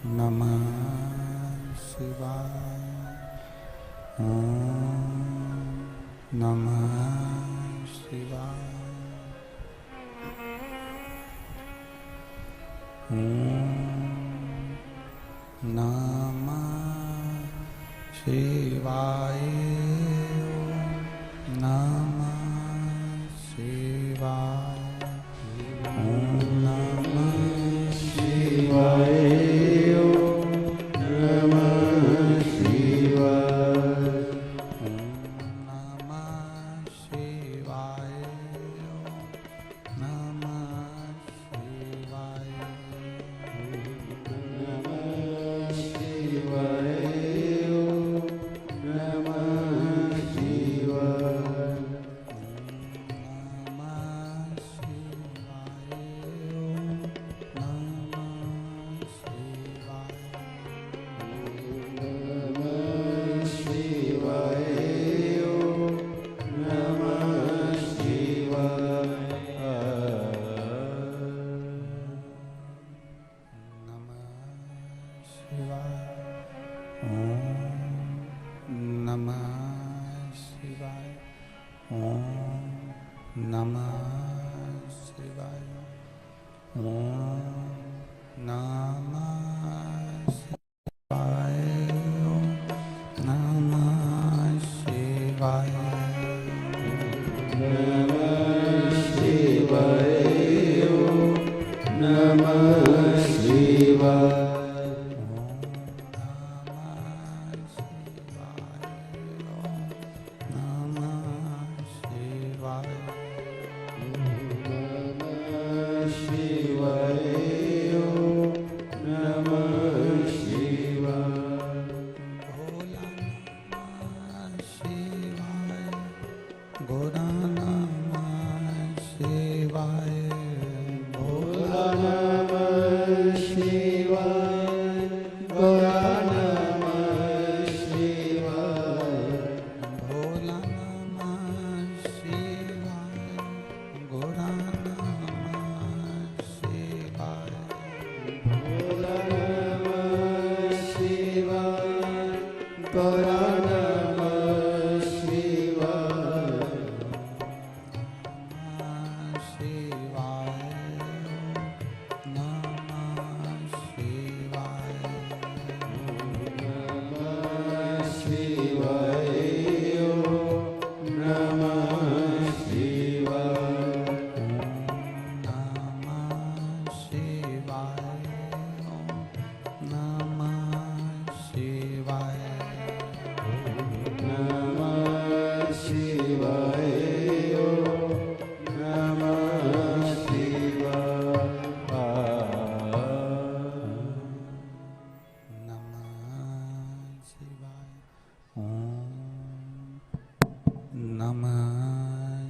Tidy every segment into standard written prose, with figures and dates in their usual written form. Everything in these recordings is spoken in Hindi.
नमः शिवाय। ओम नमः शिवाय। ओम नमः शिवाय। ओम नमः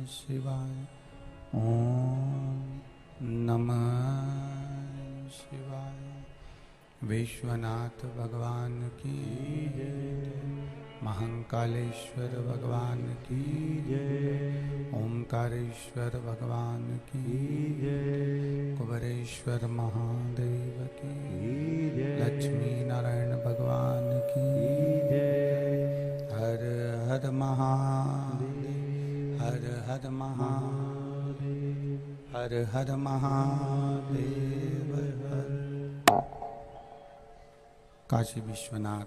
शिवाय। ओम नमः शिवाय। विश्वनाथ भगवान की जय। महाकालेश्वर भगवान की जय। ओंकारेश्वर भगवान की जय। कुबेरेश्वर महादेव की जय। लक्ष्मी नारायण भगवान की जय। हर हर महादेव। हर हर महादेव। हर हर महादेव। काशी विश्वनाथ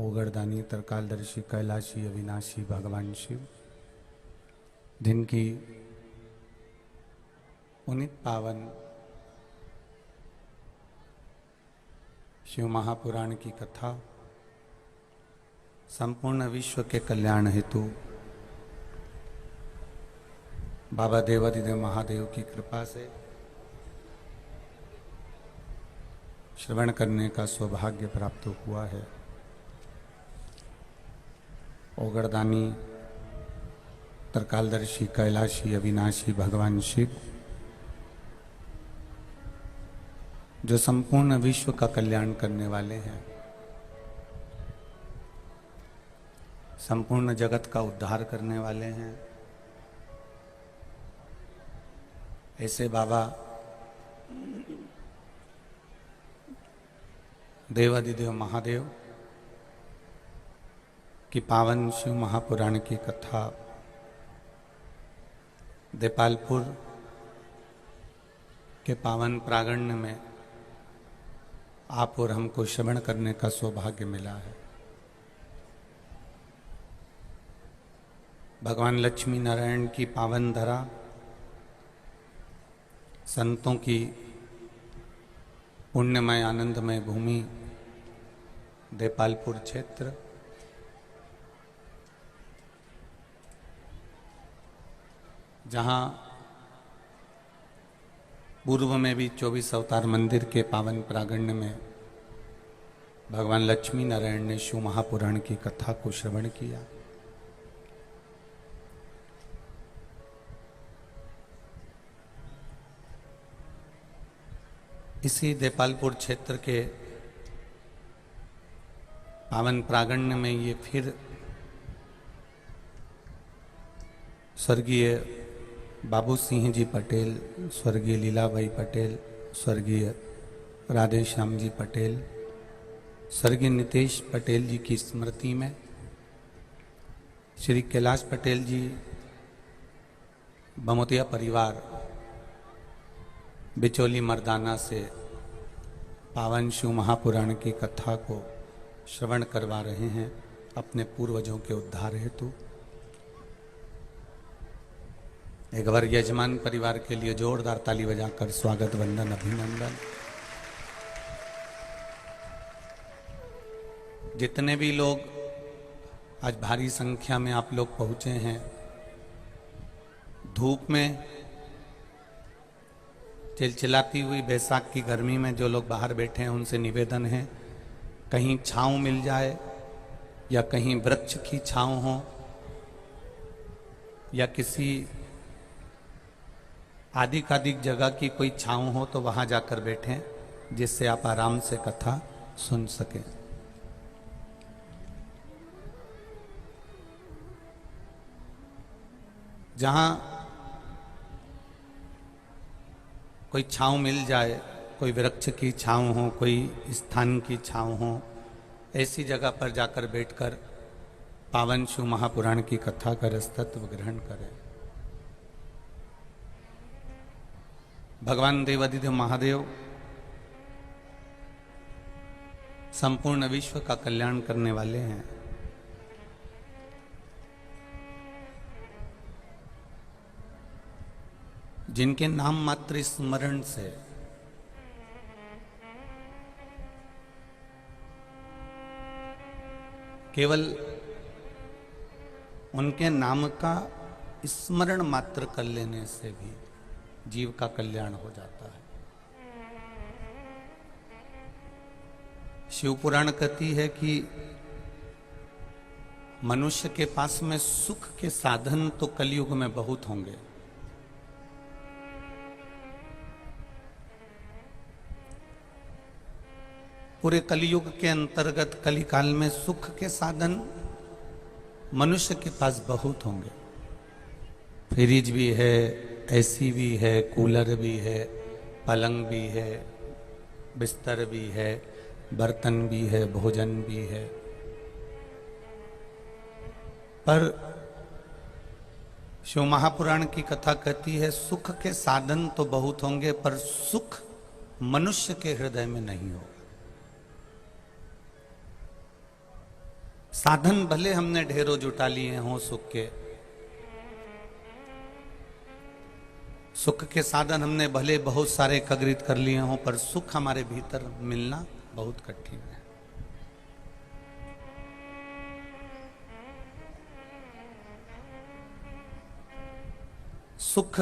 ओगरदानी तरकालदर्शी कैलाशी अविनाशी भगवान शिव, जिनकी पुनित पावन शिव महापुराण की कथा संपूर्ण विश्व के कल्याण हेतु बाबा देवाधिदेव महादेव की कृपा से श्रवण करने का सौभाग्य प्राप्त हुआ है। ओगरदानी तरकालदर्शी कैलाशी अविनाशी भगवान शिव, जो संपूर्ण विश्व का कल्याण करने वाले हैं, संपूर्ण जगत का उद्धार करने वाले हैं, ऐसे बाबा देवादिदेव महादेव की पावन शिव महापुराण की कथा देपालपुर के पावन प्रांगण में आप और हमको श्रवण करने का सौभाग्य मिला है। भगवान लक्ष्मी नारायण की पावन धरा, संतों की पुण्यमय आनंदमय भूमि देपालपुर क्षेत्र, जहाँ पूर्व में भी 24 अवतार मंदिर के पावन प्रांगण में भगवान लक्ष्मी नारायण ने शिव महापुराण की कथा को श्रवण किया। इसी देपालपुर क्षेत्र के पावन प्रांगण में ये फिर स्वर्गीय बाबू सिंह जी पटेल, स्वर्गीय लीलाबाई पटेल, स्वर्गीय राधे श्याम जी पटेल, स्वर्गीय नितेश पटेल जी की स्मृति में श्री कैलाश पटेल जी बमोतिया परिवार बिचौली मर्दाना से पावन शिव महापुराण की कथा को श्रवण करवा रहे हैं अपने पूर्वजों के उद्धार हेतु। एक बार यजमान परिवार के लिए जोरदार ताली बजाकर स्वागत, वंदन, अभिनंदन। जितने भी लोग आज भारी संख्या में आप लोग पहुंचे हैं, धूप में चिलचिलाती हुई बैसाख की गर्मी में जो लोग बाहर बैठे हैं, उनसे निवेदन है कहीं छांव मिल जाए या कहीं वृक्ष की छांव हो या किसी आधिकाधिक जगह की कोई छांव हो तो वहां जाकर बैठें, जिससे आप आराम से कथा सुन सकें। जहां कोई छांव मिल जाए, कोई वृक्ष की छांव हो, कोई स्थान की छांव हो, ऐसी जगह पर जाकर बैठकर पावन शिव महापुराण की कथा का रसतत्व ग्रहण करें। भगवान देवादिदेव महादेव संपूर्ण विश्व का कल्याण करने वाले हैं। जिनके नाम मात्र स्मरण से केवल उनके नाम का स्मरण मात्र कर लेने से भी जीव का कल्याण हो जाता है। शिव पुराण कहती है कि मनुष्य के पास में सुख के साधन तो कलयुग में बहुत होंगे, पूरे कलयुग के अंतर्गत कलिकाल में सुख के साधन मनुष्य के पास बहुत होंगे। फ्रिज भी है, एसी भी है, कूलर भी है, पलंग भी है, बिस्तर भी है, बर्तन भी है, भोजन भी है। पर शिव महापुराण की कथा कहती है सुख के साधन तो बहुत होंगे, पर सुख मनुष्य के हृदय में नहीं होगा। साधन भले हमने ढेरों जुटा लिए हों सुख के साधन हमने भले बहुत सारे एकत्रित कर लिए हों, पर सुख हमारे भीतर मिलना बहुत कठिन है। सुख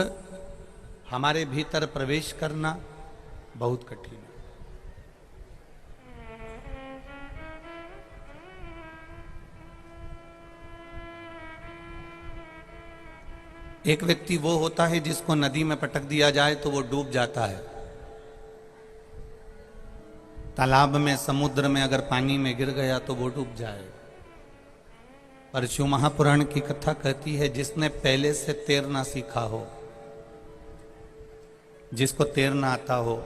हमारे भीतर प्रवेश करना बहुत कठिन है। एक व्यक्ति वो होता है जिसको नदी में पटक दिया जाए तो वो डूब जाता है। तालाब में, समुद्र में अगर पानी में गिर गया तो वो डूब जाए। पर शिव महापुराण की कथा कहती है जिसने पहले से तैरना सीखा हो, जिसको तैरना आता हो,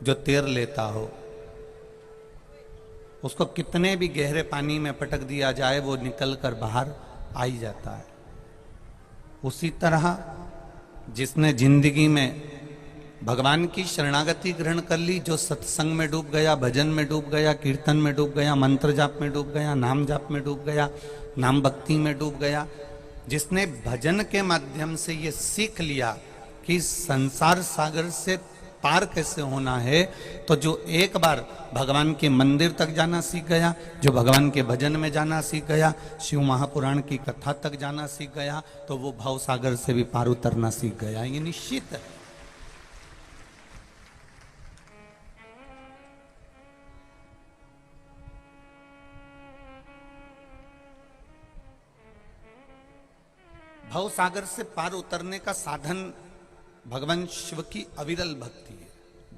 जो तैर लेता हो, उसको कितने भी गहरे पानी में पटक दिया जाए वो निकल कर बाहर आ ही जाता है। उसी तरह जिसने जिंदगी में भगवान की शरणागति ग्रहण कर ली, जो सत्संग में डूब गया, भजन में डूब गया, कीर्तन में डूब गया, मंत्र जाप में डूब गया, नाम जाप में डूब गया, नाम भक्ति में डूब गया, जिसने भजन के माध्यम से ये सीख लिया कि संसार सागर से पार कैसे होना है, तो जो एक बार भगवान के मंदिर तक जाना सीख गया, जो भगवान के भजन में जाना सीख गया, शिव महापुराण की कथा तक जाना सीख गया, तो वो भव सागर से भी पार उतरना सीख गया। ये निश्चित है। भव सागर से पार उतरने का साधन भगवान शिव की अविरल भक्ति है,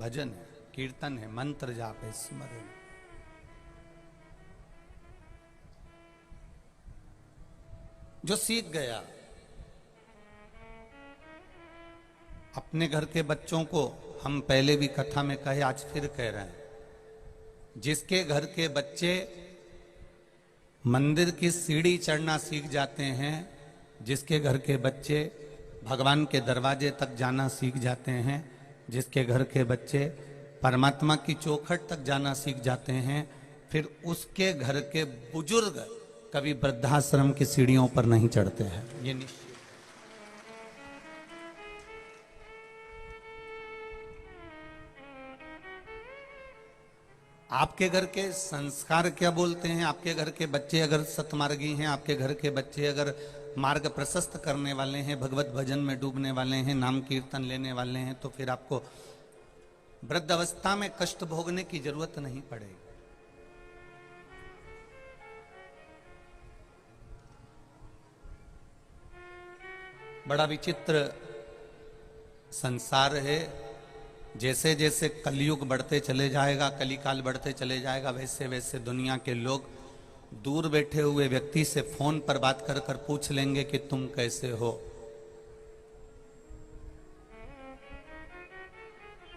भजन है, कीर्तन है, मंत्र जाप है, स्मरण। जो सीख गया, अपने घर के बच्चों को हम पहले भी कथा में कहे, आज फिर कह रहे हैं, जिसके घर के बच्चे मंदिर की सीढ़ी चढ़ना सीख जाते हैं, जिसके घर के बच्चे भगवान के दरवाजे तक जाना सीख जाते हैं, जिसके घर के बच्चे परमात्मा की चौखट तक जाना सीख जाते हैं, फिर उसके घर के बुजुर्ग कभी वृद्धाश्रम की सीढ़ियों पर नहीं चढ़ते हैं। ये निश्चित। आपके घर के संस्कार क्या बोलते हैं? आपके घर के बच्चे अगर सतमार्गी हैं, आपके घर के बच्चे अगर मार्ग प्रशस्त करने वाले हैं, भगवत भजन में डूबने वाले हैं, नाम कीर्तन लेने वाले हैं, तो फिर आपको वृद्ध अवस्था में कष्ट भोगने की जरूरत नहीं पड़ेगी। बड़ा विचित्र संसार है। जैसे जैसे कलयुग बढ़ते चले जाएगा, कलिकाल बढ़ते चले जाएगा, वैसे वैसे दुनिया के लोग दूर बैठे हुए व्यक्ति से फोन पर बात कर कर पूछ लेंगे कि तुम कैसे हो।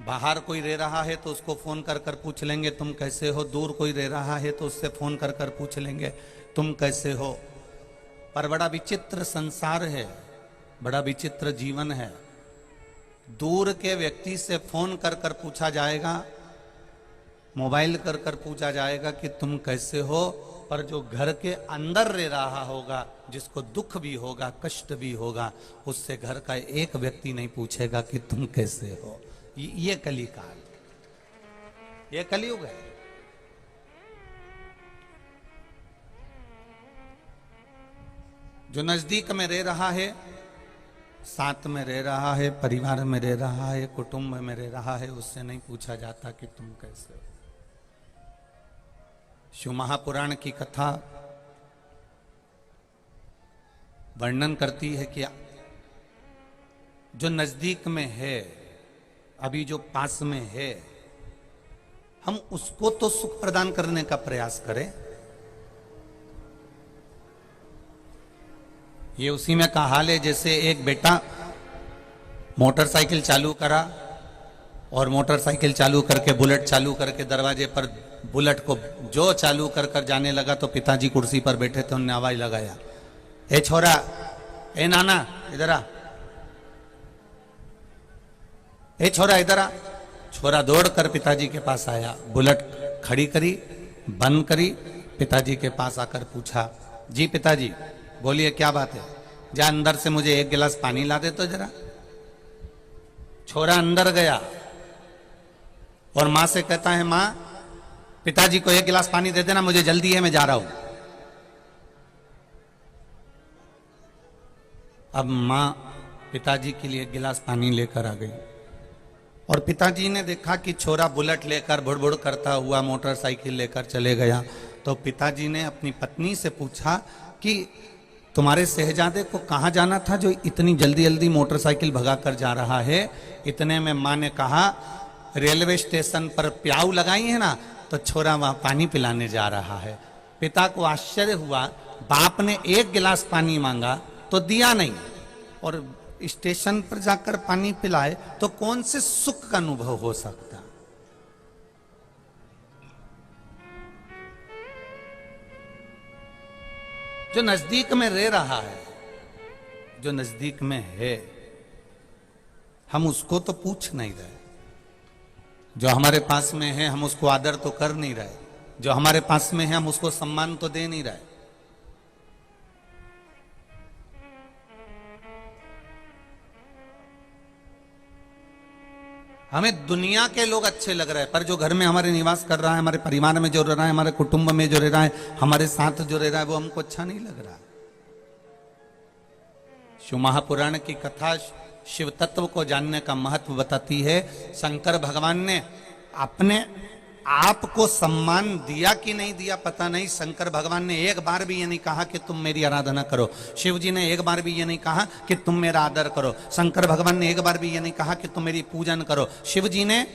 बाहर कोई रह रहा है तो उसको फोन कर कर पूछ लेंगे तुम कैसे हो। दूर कोई रह रहा है तो उससे फोन कर कर पूछ लेंगे तुम कैसे हो। पर बड़ा विचित्र संसार है, बड़ा विचित्र जीवन है। दूर के व्यक्ति से फोन कर कर पूछा जाएगा, मोबाइल कर कर पूछा जाएगा कि तुम कैसे हो, पर जो घर के अंदर रह रहा होगा, जिसको दुख भी होगा, कष्ट भी होगा, उससे घर का एक व्यक्ति नहीं पूछेगा कि तुम कैसे हो। ये कलिकाल, ये कलयुग है। जो नजदीक में रह रहा है, साथ में रह रहा है, परिवार में रह रहा है, कुटुंब में रह रहा है, उससे नहीं पूछा जाता कि तुम कैसे हो। शिव महापुराण की कथा वर्णन करती है कि जो नजदीक में है, अभी जो पास में है, हम उसको तो सुख प्रदान करने का प्रयास करें। ये उसी में का हाल है जैसे एक बेटा मोटरसाइकिल चालू करा और मोटरसाइकिल चालू करके बुलेट चालू करके दरवाजे पर बुलेट को जो चालू कर कर जाने लगा तो पिताजी कुर्सी पर बैठे थे, उन्होंने आवाज लगाया, ए छोरा, ए नाना इधर आ, ए छोरा इधर आ। छोरा दौड़ कर पिताजी के पास आया, बुलेट खड़ी करी, बंद करी, पिताजी के पास आकर पूछा, जी पिताजी बोलिए क्या बात है? जा अंदर से मुझे एक गिलास पानी ला दे तो जरा। छोरा अंदर गया और मां से कहता है, मां पिताजी को एक गिलास पानी दे देना, मुझे जल्दी है, मैं जा रहा हूं। अब मां पिताजी के लिए एक गिलास पानी लेकर आ गई और पिताजी ने देखा कि छोरा बुलेट लेकर बुड़बुड़ करता हुआ मोटरसाइकिल लेकर चले गया, तो पिताजी ने अपनी पत्नी से पूछा कि तुम्हारे शहजादे को कहाँ जाना था जो इतनी जल्दी जल्दी मोटरसाइकिल भगा कर जा रहा है? इतने में माँ ने कहा, रेलवे स्टेशन पर प्याऊ लगाई है ना, तो छोरा वहां पानी पिलाने जा रहा है। पिता को आश्चर्य हुआ, बाप ने एक गिलास पानी मांगा तो दिया नहीं, और स्टेशन पर जाकर पानी पिलाए तो कौन से सुख का अनुभव हो सकता? जो नजदीक में रह रहा है, जो नजदीक में है, हम उसको तो पूछ नहीं रहे। जो हमारे पास में है हम उसको आदर तो कर नहीं रहे, जो हमारे पास में है हम उसको सम्मान तो दे नहीं रहे। हमें दुनिया के लोग अच्छे लग रहे हैं, पर जो घर में हमारे निवास कर रहा है, हमारे परिवार में जो रह रहा है, हमारे कुटुंब में जो रह रहा है, हमारे साथ जो रह रहा है, वो हमको अच्छा नहीं लग रहा। शिव महापुराण की कथा शिव तत्व को जानने का महत्व बताती है। शंकर भगवान ने अपने आप को सम्मान दिया कि नहीं दिया पता नहीं। शंकर भगवान ने एक बार भी ये नहीं कहा कि तुम मेरी आराधना करो। शिव जी ने एक बार भी ये नहीं कहा कि तुम मेरा आदर करो। शंकर भगवान ने एक बार भी ये नहीं कहा कि तुम मेरी पूजन करो। शिव जी ने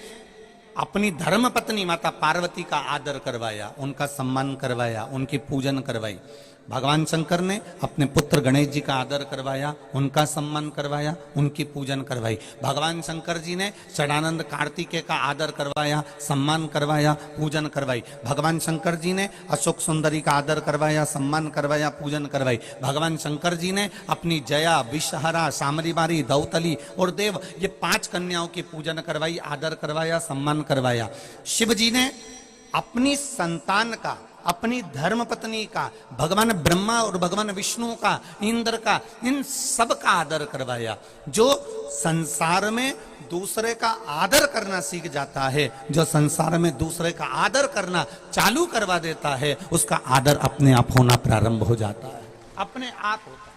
अपनी धर्म पत्नी माता पार्वती का आदर करवाया, उनका सम्मान करवाया, उनकी पूजन करवाई। भगवान शंकर ने अपने पुत्र गणेश जी का आदर करवाया, उनका सम्मान करवाया, उनकी पूजन करवाई। भगवान शंकर जी ने षडानंद कार्तिकेय का आदर करवाया, सम्मान करवाया, पूजन करवाई। भगवान शंकर जी ने अशोक सुंदरी का आदर करवाया, सम्मान करवाया, पूजन करवाई। भगवान शंकर जी ने अपनी जया, विषहरा, सामरीबारी, दौतली और देव, ये 5 कन्याओं की पूजन करवाई, आदर करवाया, सम्मान करवाया। शिव जी ने अपनी संतान का, अपनी धर्म पत्नी का, भगवान ब्रह्मा और भगवान विष्णु का, इंद्र का, इन सब का आदर करवाया। जो संसार में दूसरे का आदर करना सीख जाता है, जो संसार में दूसरे का आदर करना चालू करवा देता है, उसका आदर अपने आप होना प्रारंभ हो जाता है, अपने आप होता है।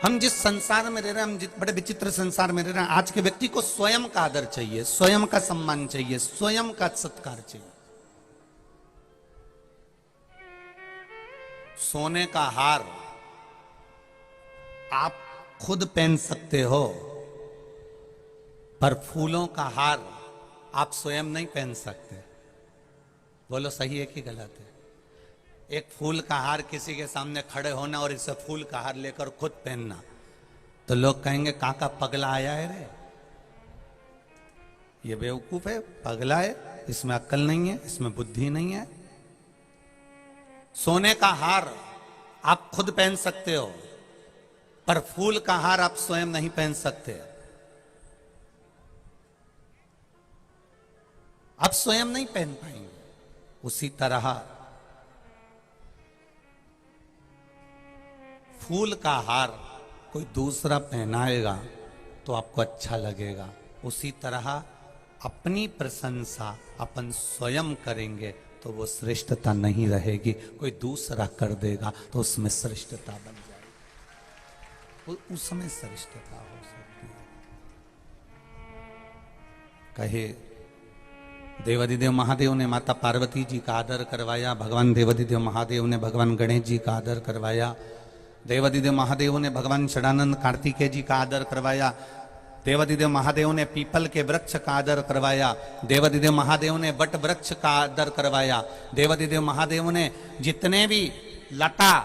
हम जिस संसार में रह रहे हैं, हम जिस बड़े विचित्र संसार में रह रहे हैं, आज के व्यक्ति को स्वयं का आदर चाहिए, स्वयं का सम्मान चाहिए, स्वयं का सत्कार चाहिए। सोने का हार आप खुद पहन सकते हो, पर फूलों का हार आप स्वयं नहीं पहन सकते। बोलो सही है कि गलत है? एक फूल का हार किसी के सामने खड़े होना और इसे फूल का हार लेकर खुद पहनना, तो लोग कहेंगे काका पगला आया है रे, ये बेवकूफ है, पगला है, इसमें अक्ल नहीं है, इसमें बुद्धि नहीं है। सोने का हार आप खुद पहन सकते हो, पर फूल का हार आप स्वयं नहीं पहन सकते। आप स्वयं नहीं पहन पाएंगे। उसी तरह फूल का हार कोई दूसरा पहनाएगा तो आपको अच्छा लगेगा। उसी तरह अपनी प्रशंसा अपन स्वयं करेंगे तो वो श्रेष्ठता नहीं रहेगी, कोई दूसरा कर देगा तो उसमें श्रेष्ठता बन जाएगी, उसमें श्रेष्ठता हो सकती है। कहे देवादिदेव महादेव ने माता पार्वती जी का आदर करवाया, भगवान देवादिदेव महादेव ने भगवान गणेश जी का आदर करवाया, देवादिदेव महादेव ने भगवान षडानंद कार्तिकेय जी का आदर करवाया, देवादिदेव महादेव ने पीपल के वृक्ष का आदर करवाया, देवादिदेव महादेव ने वट वृक्ष का आदर करवाया, देवादिदेव महादेव ने जितने भी लता,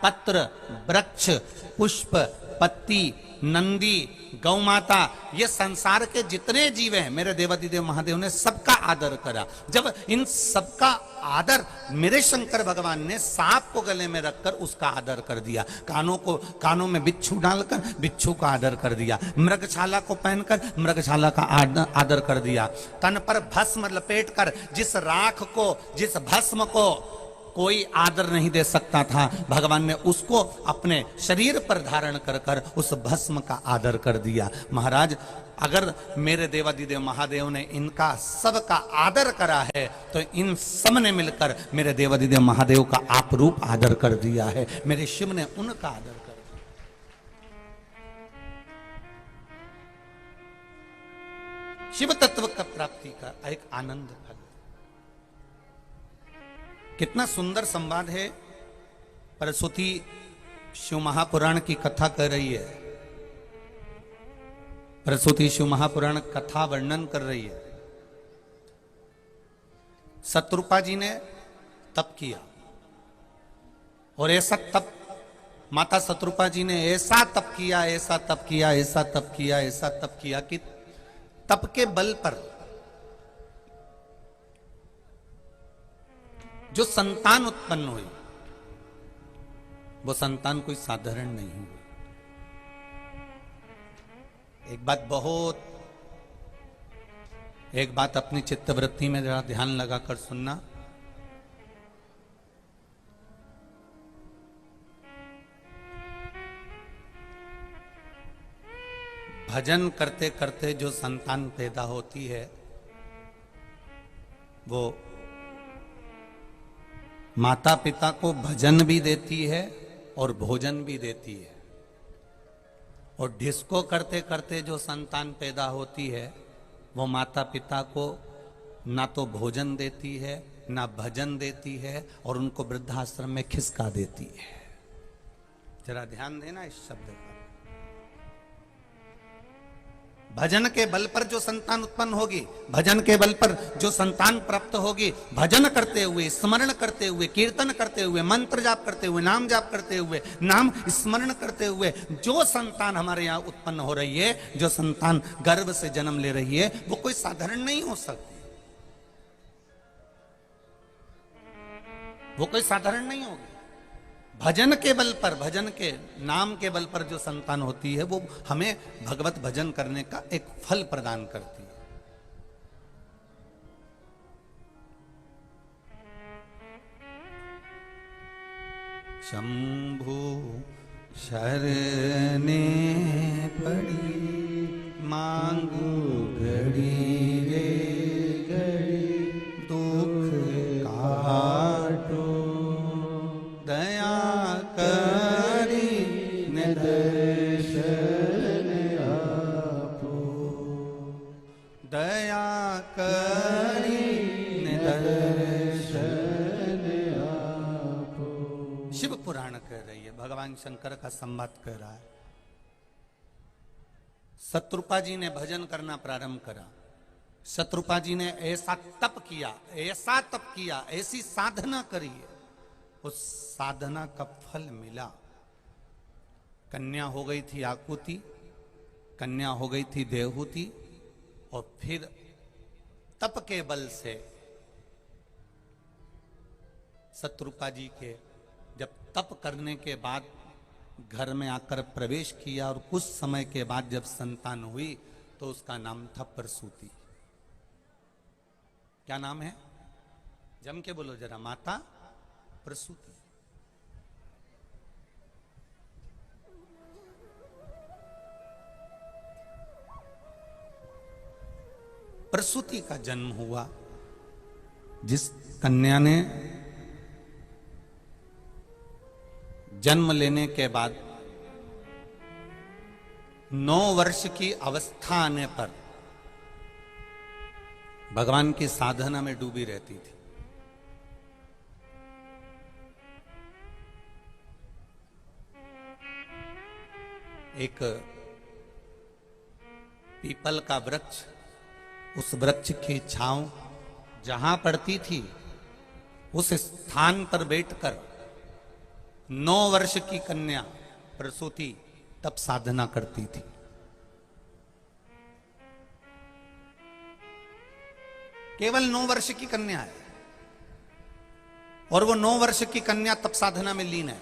पत्र, वृक्ष, पुष्प, पत्ती, नंदी, गौ माता, ये संसार के जितने जीव हैं, मेरे देवादिदेव महादेव ने सबका आदर करा। जब इन सबका आदर मेरे शंकर भगवान ने सांप को गले में रखकर उसका आदर कर दिया, कानों में बिच्छू डालकर बिच्छू का आदर कर दिया, मृगशाला को पहनकर मृगशाला का आदर कर दिया, तन पर भस्म लपेट कर जिस राख को, जिस भस्म को कोई आदर नहीं दे सकता था, भगवान ने उसको अपने शरीर पर धारण कर कर उस भस्म का आदर कर दिया। महाराज, अगर मेरे देवादिदेव महादेव ने इनका सबका आदर करा है तो इन सब ने मिलकर मेरे देवादिदेव महादेव का आप रूप आदर कर दिया है, मेरे शिव ने उनका आदर कर दिया। शिव तत्व का प्राप्ति का एक आनंद फल। कितना सुंदर संवाद है। सरस्वती शिव महापुराण की कथा कर रही है, सरस्वती शिव महापुराण कथा वर्णन कर रही है। शत्रुपा जी ने तप किया और ऐसा तप, माता शत्रुपा जी ने ऐसा तप किया, ऐसा तप किया, ऐसा तप किया, ऐसा तप किया कि तप के बल पर जो संतान उत्पन्न हुई, वो संतान कोई साधारण नहीं हुई। एक बात अपनी चित्तवृत्ति में जरा ध्यान लगाकर सुनना। भजन करते करते जो संतान पैदा होती है, वो माता पिता को भजन भी देती है और भोजन भी देती है। और डिस्को करते करते जो संतान पैदा होती है, वो माता पिता को ना तो भोजन देती है, ना भजन देती है, और उनको वृद्धाश्रम में खिसका देती है। जरा ध्यान देना इस शब्द पर। भजन के बल पर जो संतान उत्पन्न होगी, भजन के बल पर जो संतान प्राप्त होगी, भजन करते हुए, स्मरण करते हुए, कीर्तन करते हुए, मंत्र जाप करते हुए, नाम जाप करते हुए, नाम स्मरण करते हुए जो संतान हमारे यहाँ उत्पन्न हो रही है, जो संतान गर्भ से जन्म ले रही है, वो कोई साधारण नहीं हो सकती। वो कोई साधारण नहीं होगी। भजन के बल पर, भजन के नाम के बल पर जो संतान होती है, वो हमें भगवत भजन करने का एक फल प्रदान करती है। शंभु शरणे पड़ी मांगू घड़ी रे घड़ी, दुख काटो दया करी दर्शन आपो, दया करी दर्शन आपो। शिव पुराण कह रही है, भगवान शंकर का संवाद कह रहा है। शत्रुपा जी ने भजन करना प्रारंभ करा। शत्रुपा जी ने ऐसा तप किया, ऐसा तप किया, ऐसी साधना करी है, उस साधना का फल मिला। कन्या हो गई थी आकुति, कन्या हो गई थी देवहूति, और फिर तप के बल से शत्रुपा जी के जब तप करने के बाद घर में आकर प्रवेश किया, और कुछ समय के बाद जब संतान हुई, तो उसका नाम था प्रसूति। क्या नाम है? जम के बोलो जरा, माता प्रसूति। प्रसूति का जन्म हुआ। जिस कन्या ने जन्म लेने के बाद 9 वर्ष की अवस्था आने पर भगवान की साधना में डूबी रहती थी। एक पीपल का वृक्ष, उस वृक्ष की छांव जहां पड़ती थी, उस स्थान पर बैठकर 9 वर्ष की कन्या प्रसूति तब साधना करती थी। केवल 9 वर्ष की कन्या है, और वो 9 वर्ष की कन्या तप साधना में लीन है।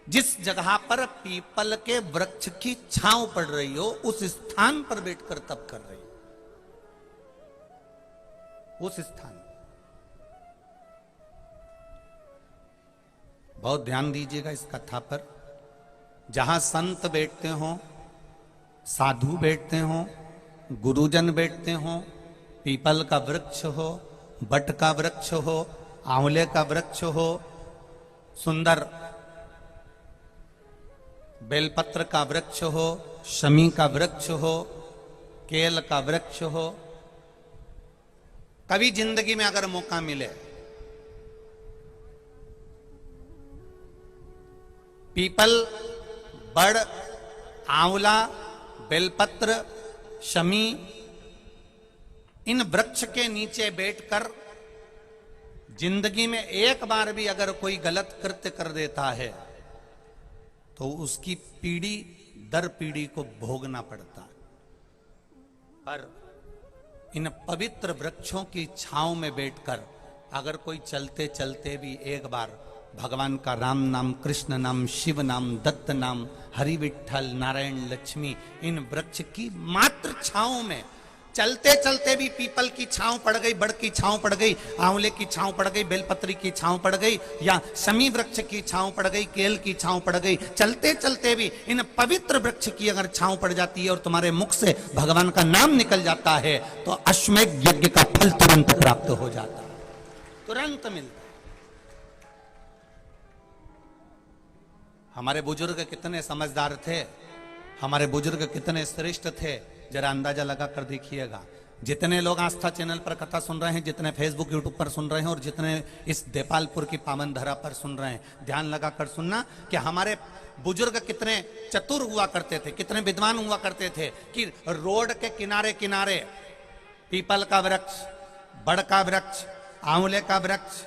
जिस जगह पर पीपल के वृक्ष की छांव पड़ रही हो, उस स्थान पर बैठकर तप कर रही हो। उस स्थान, बहुत ध्यान दीजिएगा इस कथा पर। जहां संत बैठते हो, साधु बैठते हो, गुरुजन बैठते हो, पीपल का वृक्ष हो, बट का वृक्ष हो, आंवले का वृक्ष हो, सुंदर बेलपत्र का वृक्ष हो, शमी का वृक्ष हो, केल का वृक्ष हो, कभी जिंदगी में अगर मौका मिले, पीपल, बड़, आंवला, बेलपत्र, शमी, इन वृक्ष के नीचे बैठकर जिंदगी में एक बार भी अगर कोई गलत कृत्य कर देता है, तो उसकी पीढ़ी दर पीढ़ी को भोगना पड़ता है। पर इन पवित्र वृक्षों की छांव में बैठकर अगर कोई चलते चलते भी एक बार भगवान का राम नाम, कृष्ण नाम, शिव नाम, दत्त नाम, हरि विठ्ठल, नारायण, लक्ष्मी, इन वृक्ष की मात्र छांव में चलते चलते भी, पीपल की छांव पड़ गई, बड़ की छांव पड़ गई, आंवले की छांव पड़ गई, बेलपत्री की छांव पड़ गई, या शमी वृक्ष की छांव पड़ गई, केल की छांव पड़ गई, चलते चलते भी इन पवित्र वृक्ष की अगर छांव पड़ जाती है और तुम्हारे मुख से भगवान का नाम निकल जाता है तो अश्वमेध यज्ञ का फल तुरंत प्राप्त हो जाता है, तुरंत मिलता है। हमारे बुजुर्ग कितने समझदार थे, हमारे बुजुर्ग कितने श्रेष्ठ थे, जरा अंदाजा लगा कर देखिएगा। जितने लोग आस्था चैनल पर कथा सुन रहे हैं, जितने फेसबुक यूट्यूब पर सुन रहे हैं और जितने इस देपालपुर की पावन धरा पर सुन रहे हैं, ध्यान लगा कर सुनना कि हमारे बुजुर्ग कितने चतुर हुआ करते थे, कितने विद्वान हुआ करते थे कि रोड के किनारे किनारे पीपल का वृक्ष, बड़ का वृक्ष, आंवले का वृक्ष,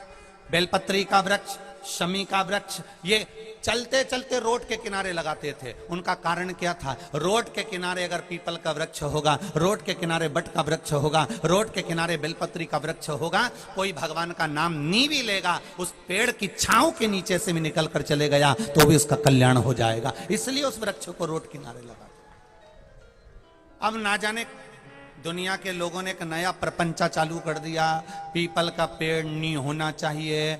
बेलपत्री का वृक्ष, शमी का वृक्ष, ये चलते चलते रोड के किनारे लगाते थे। उनका कारण क्या था? रोड के किनारे अगर पीपल का वृक्ष होगा, रोड के किनारे बट का वृक्ष होगा, रोड के किनारे बेलपत्री का वृक्ष होगा, कोई भगवान का नाम नहीं भी लेगा, उस पेड़ की छांव के नीचे से भी निकल कर चले गया तो भी उसका कल्याण हो जाएगा। इसलिए उस वृक्ष को रोड किनारे लगा। अब ना जाने दुनिया के लोगों ने एक नया प्रपंचा चालू कर दिया, पीपल का पेड़ नहीं होना चाहिए,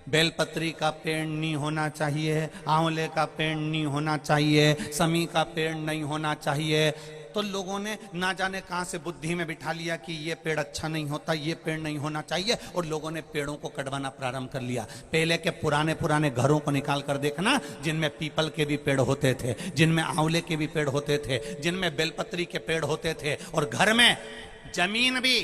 बेलपत्री का पेड़ नहीं होना चाहिए, आंवले का पेड़ नहीं होना चाहिए, शमी का पेड़ नहीं होना चाहिए। तो लोगों ने ना जाने कहां से बुद्धि में बिठा लिया कि ये पेड़ अच्छा नहीं होता, ये पेड़ नहीं होना चाहिए, और लोगों ने पेड़ों को कटवाना प्रारंभ कर लिया। पहले के पुराने पुराने घरों को निकाल कर देखना, जिनमें पीपल के भी पेड़ होते थे, जिनमें आंवले के भी पेड़ होते थे, जिनमें बेलपत्री के पेड़ होते थे, और घर में जमीन भी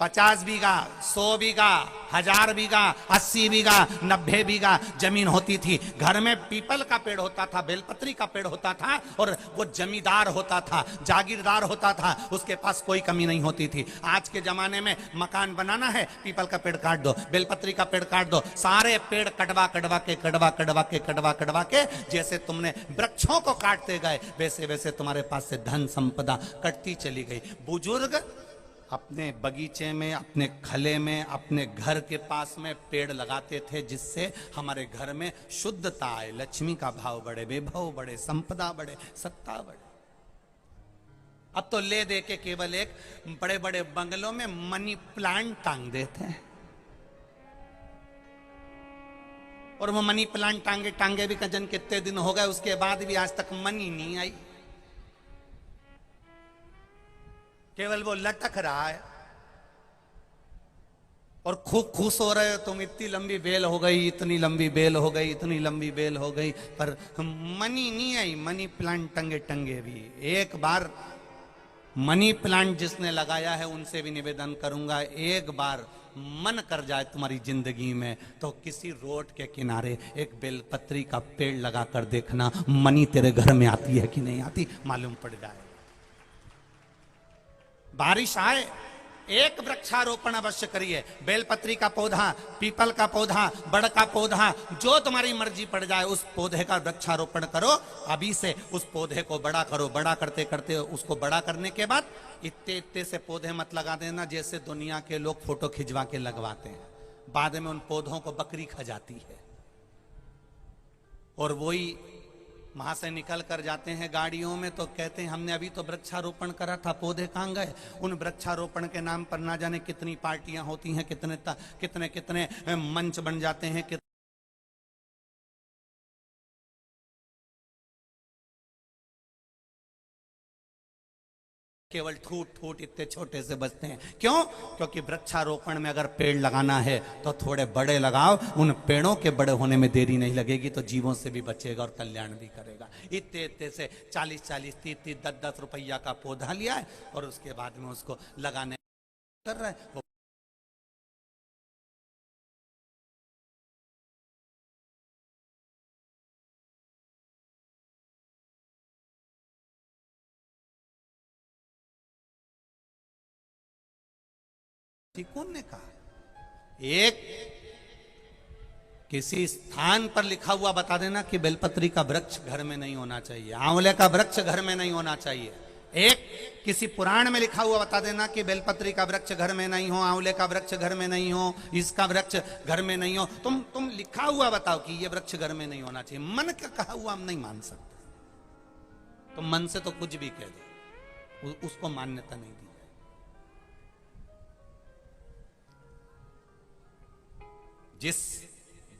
50 बीघा, 100 बीघा, 1000 बीघा, 80 बीघा, 90 बीघा जमीन होती थी। घर में पीपल का पेड़ होता था, बेलपत्री का पेड़ होता था, और वो जमींदार होता था, जागीरदार होता था, उसके पास कोई कमी नहीं होती थी। आज के जमाने में मकान बनाना है, पीपल का पेड़ काट दो, बेलपत्री का पेड़ काट दो, सारे पेड़ कटवा कटवा के जैसे तुमने वृक्षों को काटते गए वैसे वैसे तुम्हारे पास से धन संपदा कटती चली गई। बुजुर्ग अपने बगीचे में, अपने खले में, अपने घर के पास में पेड़ लगाते थे, जिससे हमारे घर में शुद्धता आए, लक्ष्मी का भाव बढ़े, वैभव बढ़े, संपदा बढ़े, सत्ता बढ़े। अब तो ले दे के केवल एक बड़े बड़े बंगलों में मनी प्लांट टांग देते हैं, और वो मनी प्लांट टांगे टांगे भी कजन कितने दिन हो गए, उसके बाद भी आज तक मनी नहीं आई, केवल वो लटक रहा है। और खूब खुश हो रहे हो तुम, इतनी लंबी बेल हो गई, इतनी लंबी बेल हो गई, इतनी लंबी बेल हो गई, पर मनी नहीं आई। मनी प्लांट टंगे टंगे भी। एक बार मनी प्लांट जिसने लगाया है उनसे भी निवेदन करूंगा, एक बार मन कर जाए तुम्हारी जिंदगी में तो किसी रोड के किनारे एक बेलपत्री का पेड़ लगा कर देखना, मनी तेरे घर में आती है कि नहीं आती मालूम पड़ जाए। बारिश आए, एक वृक्षारोपण अवश्य करिए। बेलपत्री का पौधा, पीपल का पौधा, बड़ का पौधा, जो तुम्हारी मर्जी पड़ जाए उस पौधे का वृक्षारोपण करो। अभी से उस पौधे को बड़ा करो। बड़ा करते करते उसको बड़ा करने के बाद इतने इतने से पौधे मत लगा देना जैसे दुनिया के लोग फोटो खिंचवा के लगवाते हैं। बाद में उन पौधों को बकरी खा जाती है, और वही वहां से निकल कर जाते हैं गाड़ियों में तो कहते हैं हमने अभी तो वृक्षारोपण करा था, पौधे कहां गए। उन वृक्षारोपण के नाम पर ना जाने कितनी पार्टियां होती हैं, कितने कितने मंच बन जाते हैं, केवल ठूट ठूट इतने छोटे से बचते हैं। क्यों? क्योंकि वृक्षारोपण में अगर पेड़ लगाना है तो थोड़े बड़े लगाओ, उन पेड़ों के बड़े होने में देरी नहीं लगेगी तो जीवों से भी बचेगा और कल्याण भी करेगा। इतने इतने से 40-40, 30-30, 10-10 रुपया का पौधा लिया है और उसके बाद में उसको लगाने कर रहा है। कौन ने कहा? एक किसी स्थान पर लिखा हुआ बता देना कि बेलपत्री का वृक्ष घर में नहीं होना चाहिए, आंवले का वृक्ष घर में नहीं होना चाहिए। एक किसी पुराण में लिखा हुआ बता देना कि बेलपत्री का वृक्ष घर में नहीं हो, आंवले का वृक्ष घर में नहीं हो, इसका वृक्ष घर में नहीं हो। तुम लिखा हुआ बताओ कि ये वृक्ष घर में नहीं होना चाहिए। मन का कहा हुआ हम नहीं मान सकते। तो मन से तो कुछ भी कह दो, उसको मान्यता नहीं दी जाए। जिस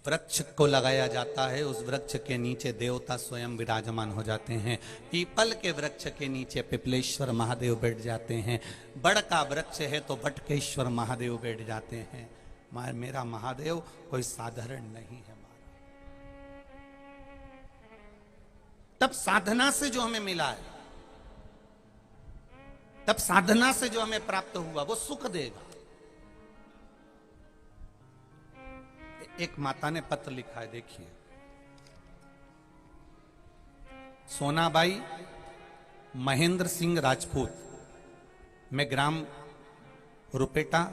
वृक्ष को लगाया जाता है उस वृक्ष के नीचे देवता स्वयं विराजमान हो जाते हैं। पीपल के वृक्ष के नीचे पिपलेश्वर महादेव बैठ जाते हैं। बड़ का वृक्ष है तो बटकेश्वर महादेव बैठ जाते हैं। मेरा महादेव कोई साधारण नहीं है। तब साधना से जो हमें मिला है, तब साधना से जो हमें प्राप्त हुआ वो सुख देगा। एक माता ने पत्र लिखा है, देखिए। सोनाबाई महेंद्र सिंह राजपूत, मैं ग्राम रुपेटा,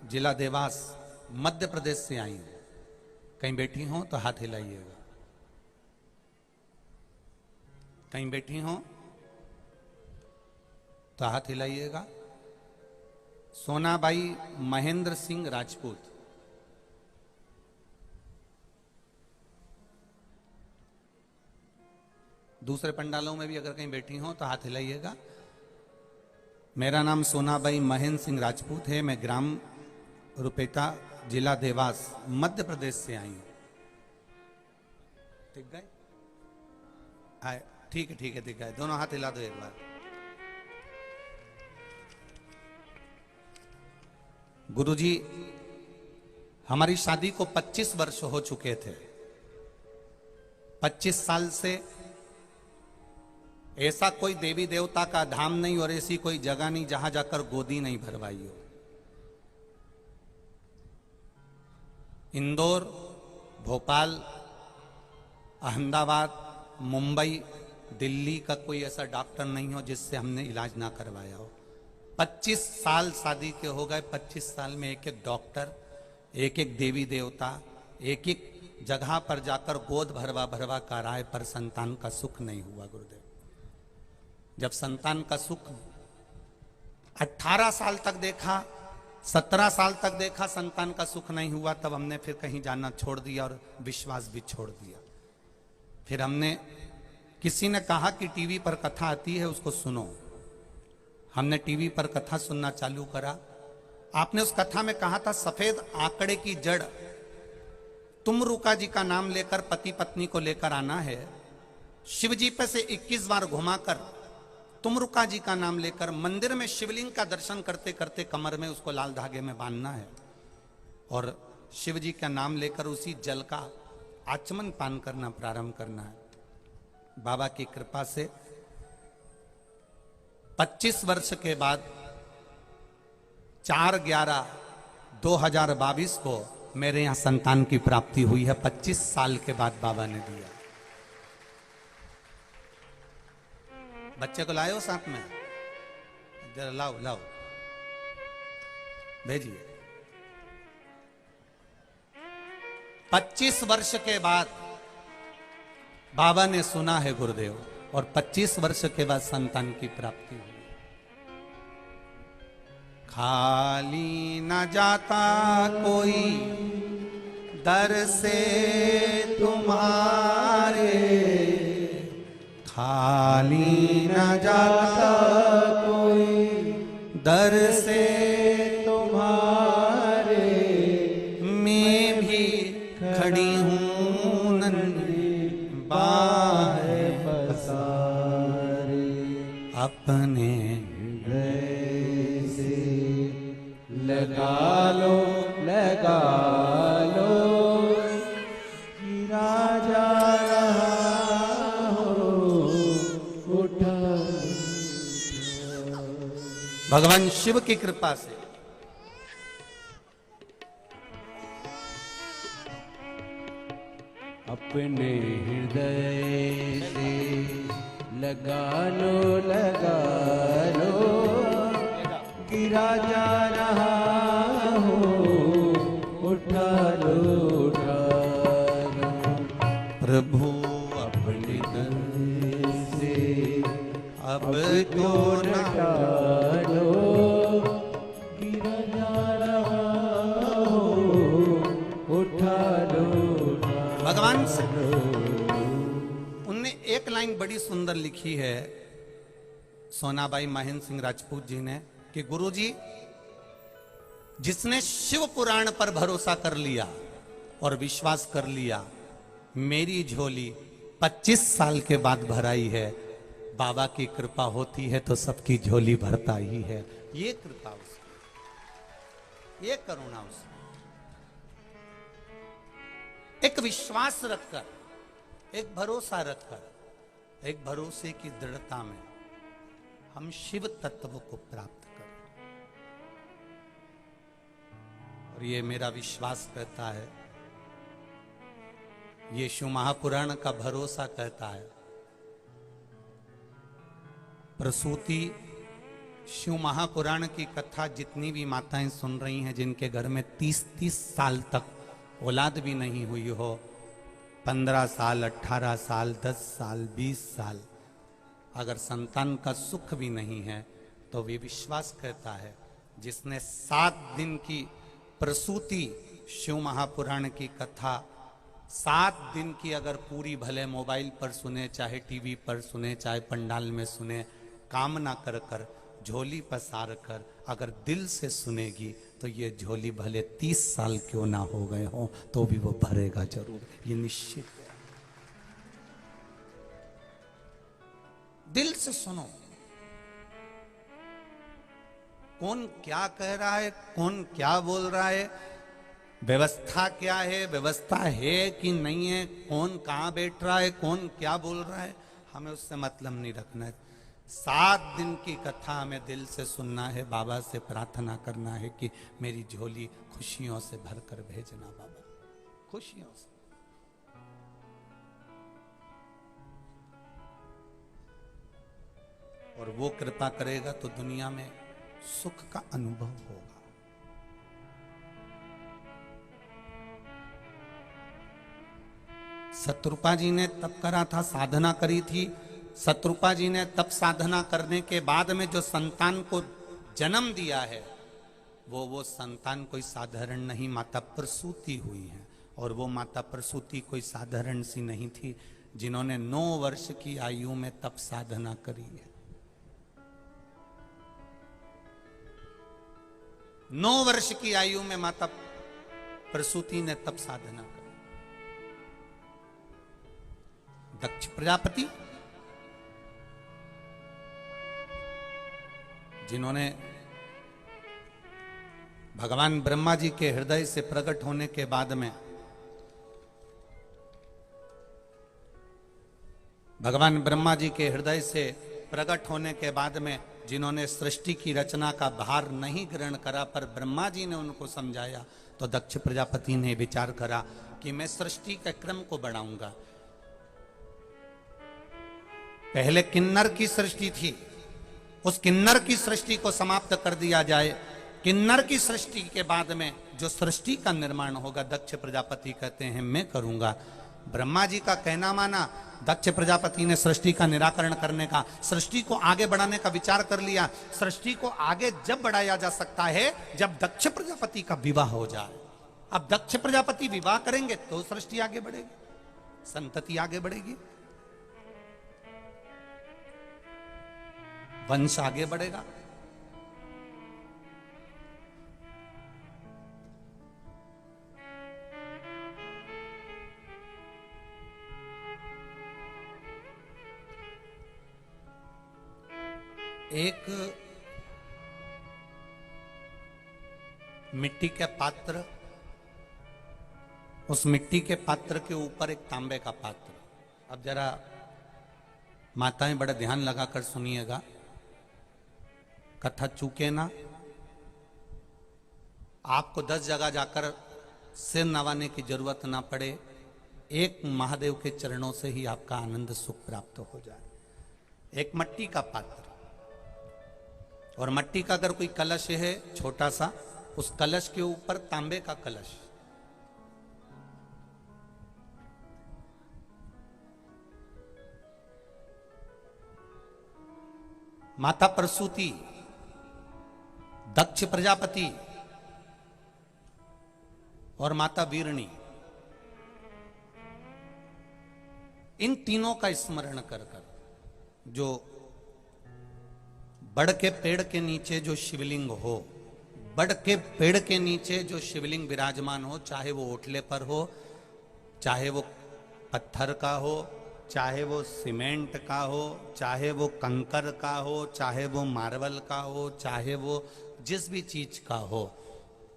जिला देवास, मध्य प्रदेश से आई हूं। कहीं बैठी हो तो हाथ हिलाइएगा। कहीं बैठी हो तो हाथ हिलाइएगा। सोनाबाई महेंद्र सिंह राजपूत। दूसरे पंडालों में भी अगर कहीं बैठी हो तो हाथ हिलाइएगा। मेरा नाम सोनाबाई महेंद्र सिंह राजपूत है। मैं ग्राम रुपेटा, जिला देवास, मध्य प्रदेश से आई हूं। ठीक गए? आए, ठीक है, ठीक है, ठीक है। दोनों हाथ हिला दो एक बार। गुरुजी, हमारी शादी को 25 वर्ष हो चुके थे। 25 साल से ऐसा कोई देवी देवता का धाम नहीं और ऐसी कोई जगह नहीं जहां जाकर गोदी नहीं भरवाई हो। इंदौर, भोपाल, अहमदाबाद, मुंबई, दिल्ली का कोई ऐसा डॉक्टर नहीं हो जिससे हमने इलाज ना करवाया हो। 25 साल शादी के हो गए। 25 साल में एक एक डॉक्टर, एक एक देवी देवता, एक एक जगह पर जाकर गोद भरवा भरवा कराए, पर संतान का सुख नहीं हुआ। गुरुदेव, जब संतान का सुख 18 साल तक देखा, 17 साल तक देखा, संतान का सुख नहीं हुआ, तब हमने फिर कहीं जाना छोड़ दिया और विश्वास भी छोड़ दिया। फिर हमने, किसी ने कहा कि टीवी पर कथा आती है उसको सुनो। हमने टीवी पर कथा सुनना चालू करा। आपने उस कथा में कहा था सफेद आंकड़े की जड़ तुमरुका जी का नाम लेकर पति पत्नी को लेकर आना है। शिव जी पे से 21 बार घुमाकर तुमरुका जी का नाम लेकर मंदिर में शिवलिंग का दर्शन करते करते कमर में उसको लाल धागे में बांधना है और शिव जी का नाम लेकर उसी जल का आचमन पान करना प्रारंभ करना है। बाबा की कृपा से 25 वर्ष के बाद 4/11/2022 को मेरे यहां संतान की प्राप्ति हुई है। 25 साल के बाद बाबा ने दिया। बच्चे को लाए हो साथ में? जरा लाओ लाओ, भेजिए। 25 वर्ष के बाद बाबा ने सुना है गुरुदेव, और 25 वर्ष के बाद संतान की प्राप्ति हुई। खाली न जाता कोई दर से तुम्हारे, खाली न जाता कोई दर से तुम्हारे, मैं भी खड़ी हूँ नन्ही बाहें पसारे, अपने हृदय से लगा लो लगा लो, राजा भगवान शिव की कृपा से अपने हृदय से लगा लो गिरा जा रहा हो, उठा लो प्रभु अपने दर से अब तो न टालो गिरा जा रहा हो उठा लो भगवान से उनने एक लाइन बड़ी सुंदर लिखी है सोनाबाई महेंद्र सिंह राजपूत जी ने कि गुरुजी, जिसने शिव पुराण पर भरोसा कर लिया और विश्वास कर लिया, मेरी झोली 25 साल के बाद भराई है। बाबा की कृपा होती है तो सबकी झोली भरता ही है। ये कृपा उसकी, ये करुणा उसकी। एक विश्वास रखकर, एक भरोसा रखकर, एक भरोसे की दृढ़ता में हम शिव तत्व को प्राप्त करें। और ये मेरा विश्वास कहता है, ये शिव महापुराण का भरोसा कहता है। प्रसूति शिव महापुराण की कथा जितनी भी माताएं सुन रही हैं, जिनके घर में 30-30 साल तक औलाद भी नहीं हुई हो, 15 साल, 18 साल, 10 साल, 20 साल, अगर संतान का सुख भी नहीं है, तो वे विश्वास कहता है, जिसने 7 दिन की प्रसूति शिव महापुराण की कथा 7 दिन की अगर पूरी, भले मोबाइल पर सुने, चाहे टीवी पर सुने, चाहे पंडाल में सुने, कामना कर कर, झोली पसार कर अगर दिल से सुनेगी, तो ये झोली भले 30 साल क्यों ना हो गए हो, तो भी वो भरेगा जरूर, ये निश्चित है। दिल से सुनो, कौन क्या कह रहा है, कौन क्या बोल रहा है, व्यवस्था क्या है, व्यवस्था है कि नहीं है, कौन कहां बैठ रहा है, कौन क्या बोल रहा है, हमें उससे मतलब नहीं रखना है। 7 दिन की कथा हमें दिल से सुनना है, बाबा से प्रार्थना करना है कि मेरी झोली खुशियों से भरकर भेजना बाबा, खुशियों से। और वो कृपा करेगा तो दुनिया में सुख का अनुभव होगा। शत्रुपा जी ने तप करा था, साधना करी थी। शत्रुपा जी ने तप साधना करने के बाद में जो संतान को जन्म दिया है, वो संतान कोई साधारण नहीं, माता प्रसूति हुई है। और वो माता प्रसूति कोई साधारण सी नहीं थी, जिन्होंने 9 वर्ष की आयु में तप साधना करी है। 9 वर्ष की आयु में माता प्रसूति ने तप साधना करी। दक्ष प्रजापति, जिन्होंने भगवान ब्रह्मा जी के हृदय से प्रकट होने के बाद में, भगवान ब्रह्मा जी के हृदय से प्रकट होने के बाद में जिन्होंने सृष्टि की रचना का भार नहीं ग्रहण करा, पर ब्रह्मा जी ने उनको समझाया, तो दक्ष प्रजापति ने विचार करा कि मैं सृष्टि के क्रम को बढ़ाऊंगा। पहले किन्नर की सृष्टि थी, उस किन्नर की सृष्टि को समाप्त कर दिया जाए। किन्नर की सृष्टि के बाद में जो सृष्टि का निर्माण होगा, दक्ष प्रजापति कहते हैं मैं करूंगा। ब्रह्मा जी का कहना माना, दक्ष प्रजापति ने सृष्टि का निराकरण करने का, सृष्टि को आगे बढ़ाने का विचार कर लिया। सृष्टि को आगे जब बढ़ाया जा सकता है जब दक्ष प्रजापति का विवाह हो जाए। अब दक्ष प्रजापति विवाह करेंगे तो सृष्टि आगे बढ़ेगी, संतति आगे बढ़ेगी, वंश आगे बढ़ेगा। एक मिट्टी के पात्र, उस मिट्टी के पात्र के ऊपर एक तांबे का पात्र। अब जरा माताएं बड़ा ध्यान लगाकर सुनिएगा, कथा चूके ना। आपको 10 जगह जाकर सिर नवाने की जरूरत ना पड़े, एक महादेव के चरणों से ही आपका आनंद सुख प्राप्त हो जाए। एक मट्टी का पात्र, और मट्टी का अगर कोई कलश है छोटा सा, उस कलश के ऊपर तांबे का कलश। माता प्रसूति, दक्ष प्रजापति और माता वीरणी, इन तीनों का स्मरण कर कर जो बड़ के पेड़ के नीचे जो शिवलिंग हो, बड़ के पेड़ के नीचे जो शिवलिंग विराजमान हो, चाहे वो ओटले पर हो, चाहे वो पत्थर का हो, चाहे वो सीमेंट का हो, चाहे वो कंकर का हो, चाहे वो मार्बल का हो, चाहे वो जिस भी चीज का हो,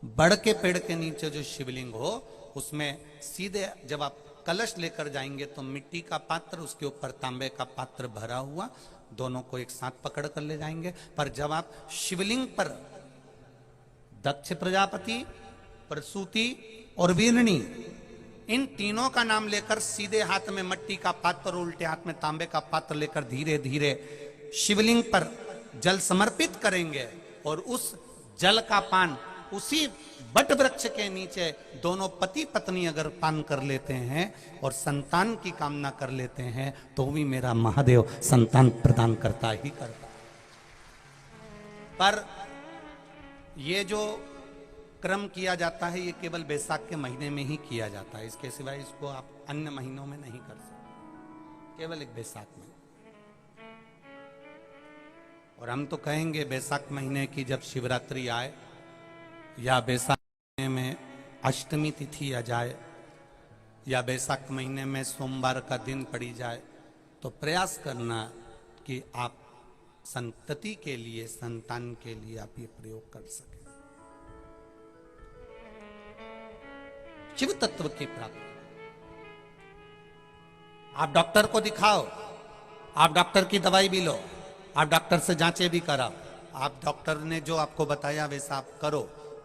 बड़ के पेड़ के नीचे जो शिवलिंग हो उसमें सीधे जब आप कलश लेकर जाएंगे तो मिट्टी का पात्र, उसके ऊपर तांबे का पात्र भरा हुआ, दोनों को एक साथ पकड़ कर ले जाएंगे। पर जब आप शिवलिंग पर दक्ष प्रजापति, प्रसूति और वीरणी, इन तीनों का नाम लेकर सीधे हाथ में मट्टी का पात्र और उल्टे हाथ में तांबे का पात्र लेकर धीरे धीरे शिवलिंग पर जल समर्पित करेंगे और उस जल का पान उसी बट वृक्ष के नीचे दोनों पति पत्नी अगर पान कर लेते हैं और संतान की कामना कर लेते हैं तो भी मेरा महादेव संतान प्रदान करता ही करता। पर ये जो क्रम किया जाता है ये केवल बैसाख के महीने में ही किया जाता है, इसके सिवाय इसको आप अन्य महीनों में नहीं कर सकते, केवल एक बैसाख में। और हम तो कहेंगे बैसाख महीने की जब शिवरात्रि आए या बैसाख महीने में अष्टमी तिथि आ जाए या बैसाख महीने में सोमवार का दिन पड़ी जाए तो प्रयास करना कि आप संतति के लिए, संतान के लिए आप ये प्रयोग कर सकें। शिव तत्व की प्राप्ति। आप डॉक्टर को दिखाओ, आप डॉक्टर की दवाई भी लो, आप डॉक्टर से जांचें भी कराओ, आप डॉक्टर ने जो आपको बताया वैसा आप करो,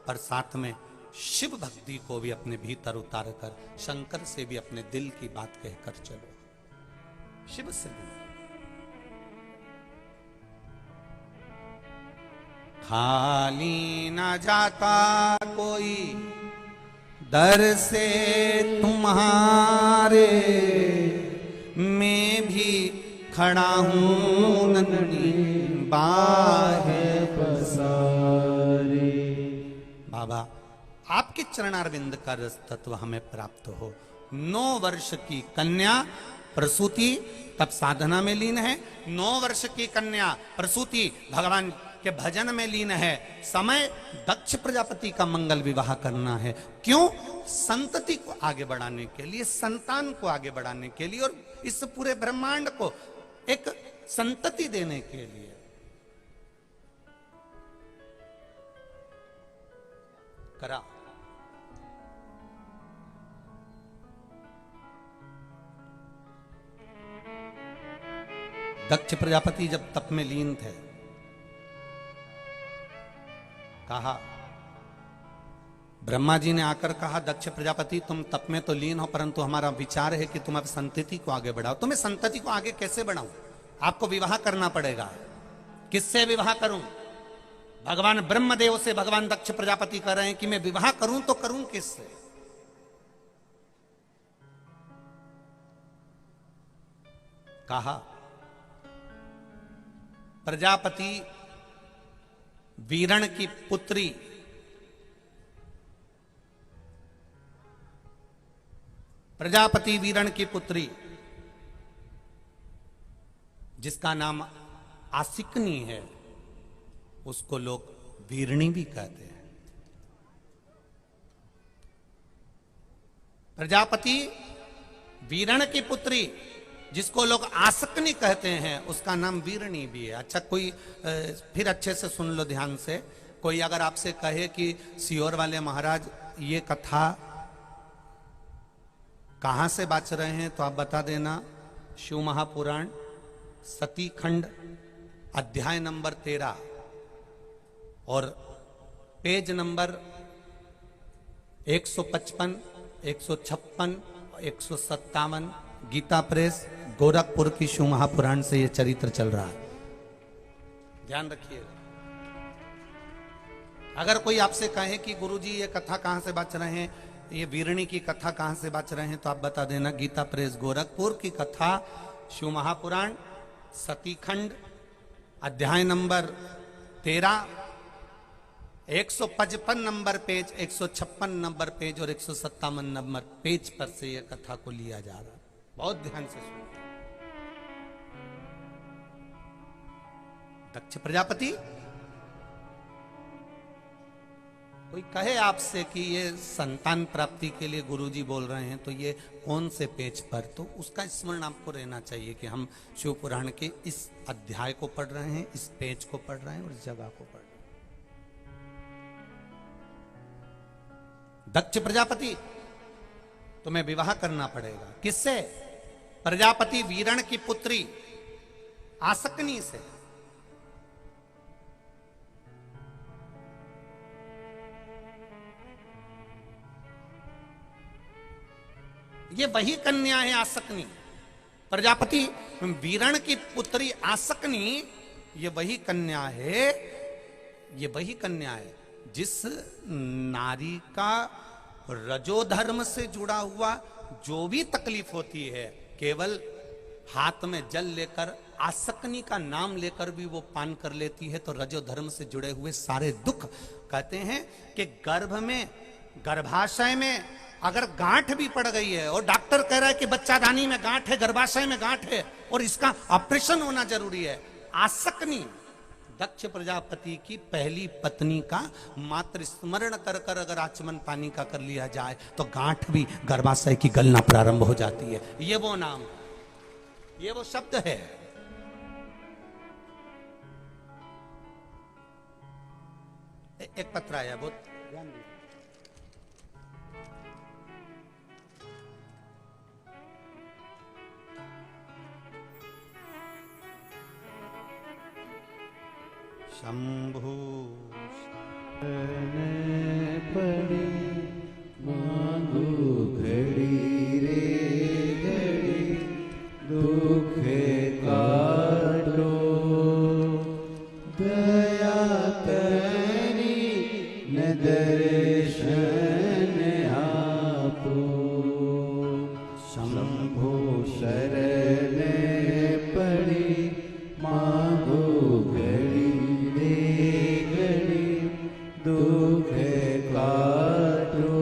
पर साथ में शिव भक्ति को भी अपने भीतर उतार कर शंकर से भी अपने दिल की बात कहकर चलो। शिव से भी खाली ना जाता कोई दर से तुम्हारे, मैं भी खड़ा हूं नन्ही बाहें पसारे। बाबा आपके चरणारविंद का रस तत्व हमें प्राप्त हो। 9 वर्ष की कन्या प्रसूति तब साधना में लीन है, 9 वर्ष की कन्या प्रसूति भगवान के भजन में लीन है। समय दक्ष प्रजापति का मंगल विवाह करना है। क्यों? संतति को आगे बढ़ाने के लिए, संतान को आगे बढ़ाने के लिए और इस पूरे ब्रह्मांड को एक संतति देने के लिए। करा दक्ष प्रजापति जब तप में लीन थे, कहा, ब्रह्मा जी ने आकर कहा, दक्ष प्रजापति तुम तप में तो लीन हो परंतु हमारा विचार है कि तुम अब संतति को आगे बढ़ाओ। तुम्हें संतति को आगे कैसे बढ़ाऊं? आपको विवाह करना पड़ेगा। किससे विवाह करूं? भगवान ब्रह्मदेव से भगवान दक्ष प्रजापति कह रहे हैं कि मैं विवाह करूं तो करूं किससे? कहा, प्रजापति वीरण की पुत्री प्रजापति वीरण की पुत्री जिसका नाम आसिकनी है, उसको लोग वीरणी भी कहते हैं। प्रजापति वीरण की पुत्री जिसको लोग आसकनी कहते हैं, उसका नाम वीरणी भी है। अच्छा, कोई फिर अच्छे से सुन लो ध्यान से। कोई अगर आपसे कहे कि सियोर वाले महाराज ये कथा कहां से बाच रहे हैं, तो आप बता देना शिव महापुराण सती खंड अध्याय नंबर 13 और page number 155, 156, 157, Gita press Gorakhpur की शिव महापुराण से यह चरित्र चल रहा है। ध्यान रखिएगा। अगर कोई आपसे कहे कि गुरुजी ये कथा कहां से बाच रहे हैं, ये वीरणी की कथा कहां से बाच रहे हैं, तो आप बता देना गीता प्रेस गोरखपुर की कथा शिव महापुराण सती खंड अध्याय number 13, 155 number page, 156 number page और 157 नंबर पेज पर से यह कथा को लिया जा रहा। बहुत ध्यान से सुनो। दक्ष प्रजापति, कोई कहे आपसे कि ये संतान प्राप्ति के लिए गुरुजी बोल रहे हैं, तो ये कौन से पेज पर, तो उसका स्मरण आपको रहना चाहिए कि हम शिव पुराण के इस अध्याय को पढ़ रहे हैं, इस पेज को पढ़ रहे हैं और इस जगह को पढ़ रहे हैं। दक्ष प्रजापति, तुम्हें विवाह करना पड़ेगा। किससे? प्रजापति वीरण की पुत्री आसकनी से। ये वही कन्या है आसकनी। प्रजापति वीरण की पुत्री आसकनी ये वही कन्या है, ये वही कन्या है जिस नारी का रजोधर्म से जुड़ा हुआ जो भी तकलीफ होती है, केवल हाथ में जल लेकर आसकनी का नाम लेकर भी वो पान कर लेती है, तो रजोधर्म से जुड़े हुए सारे दुख, कहते हैं कि गर्भ में, गर्भाशय में अगर गांठ भी पड़ गई है और डॉक्टर कह रहा है कि बच्चादानी में गांठ है, गर्भाशय में गांठ है और इसका ऑपरेशन होना जरूरी है, आसकनी दक्ष प्रजापति की पहली पत्नी का मात्र स्मरण कर कर अगर आचमन पानी का कर लिया जाए तो गांठ भी गर्भाशय की गलना प्रारंभ हो जाती है। ये वो नाम, ये वो शब्द है। एक पत्र आया, बहुत ध्यान दीजिए। शंभु पड़ी मांगू घड़ी रे घड़ी, दुख काटो दया करी न दर्शन आपो। शंभु शरण पड़ी मांगो घड़ी दुख काटो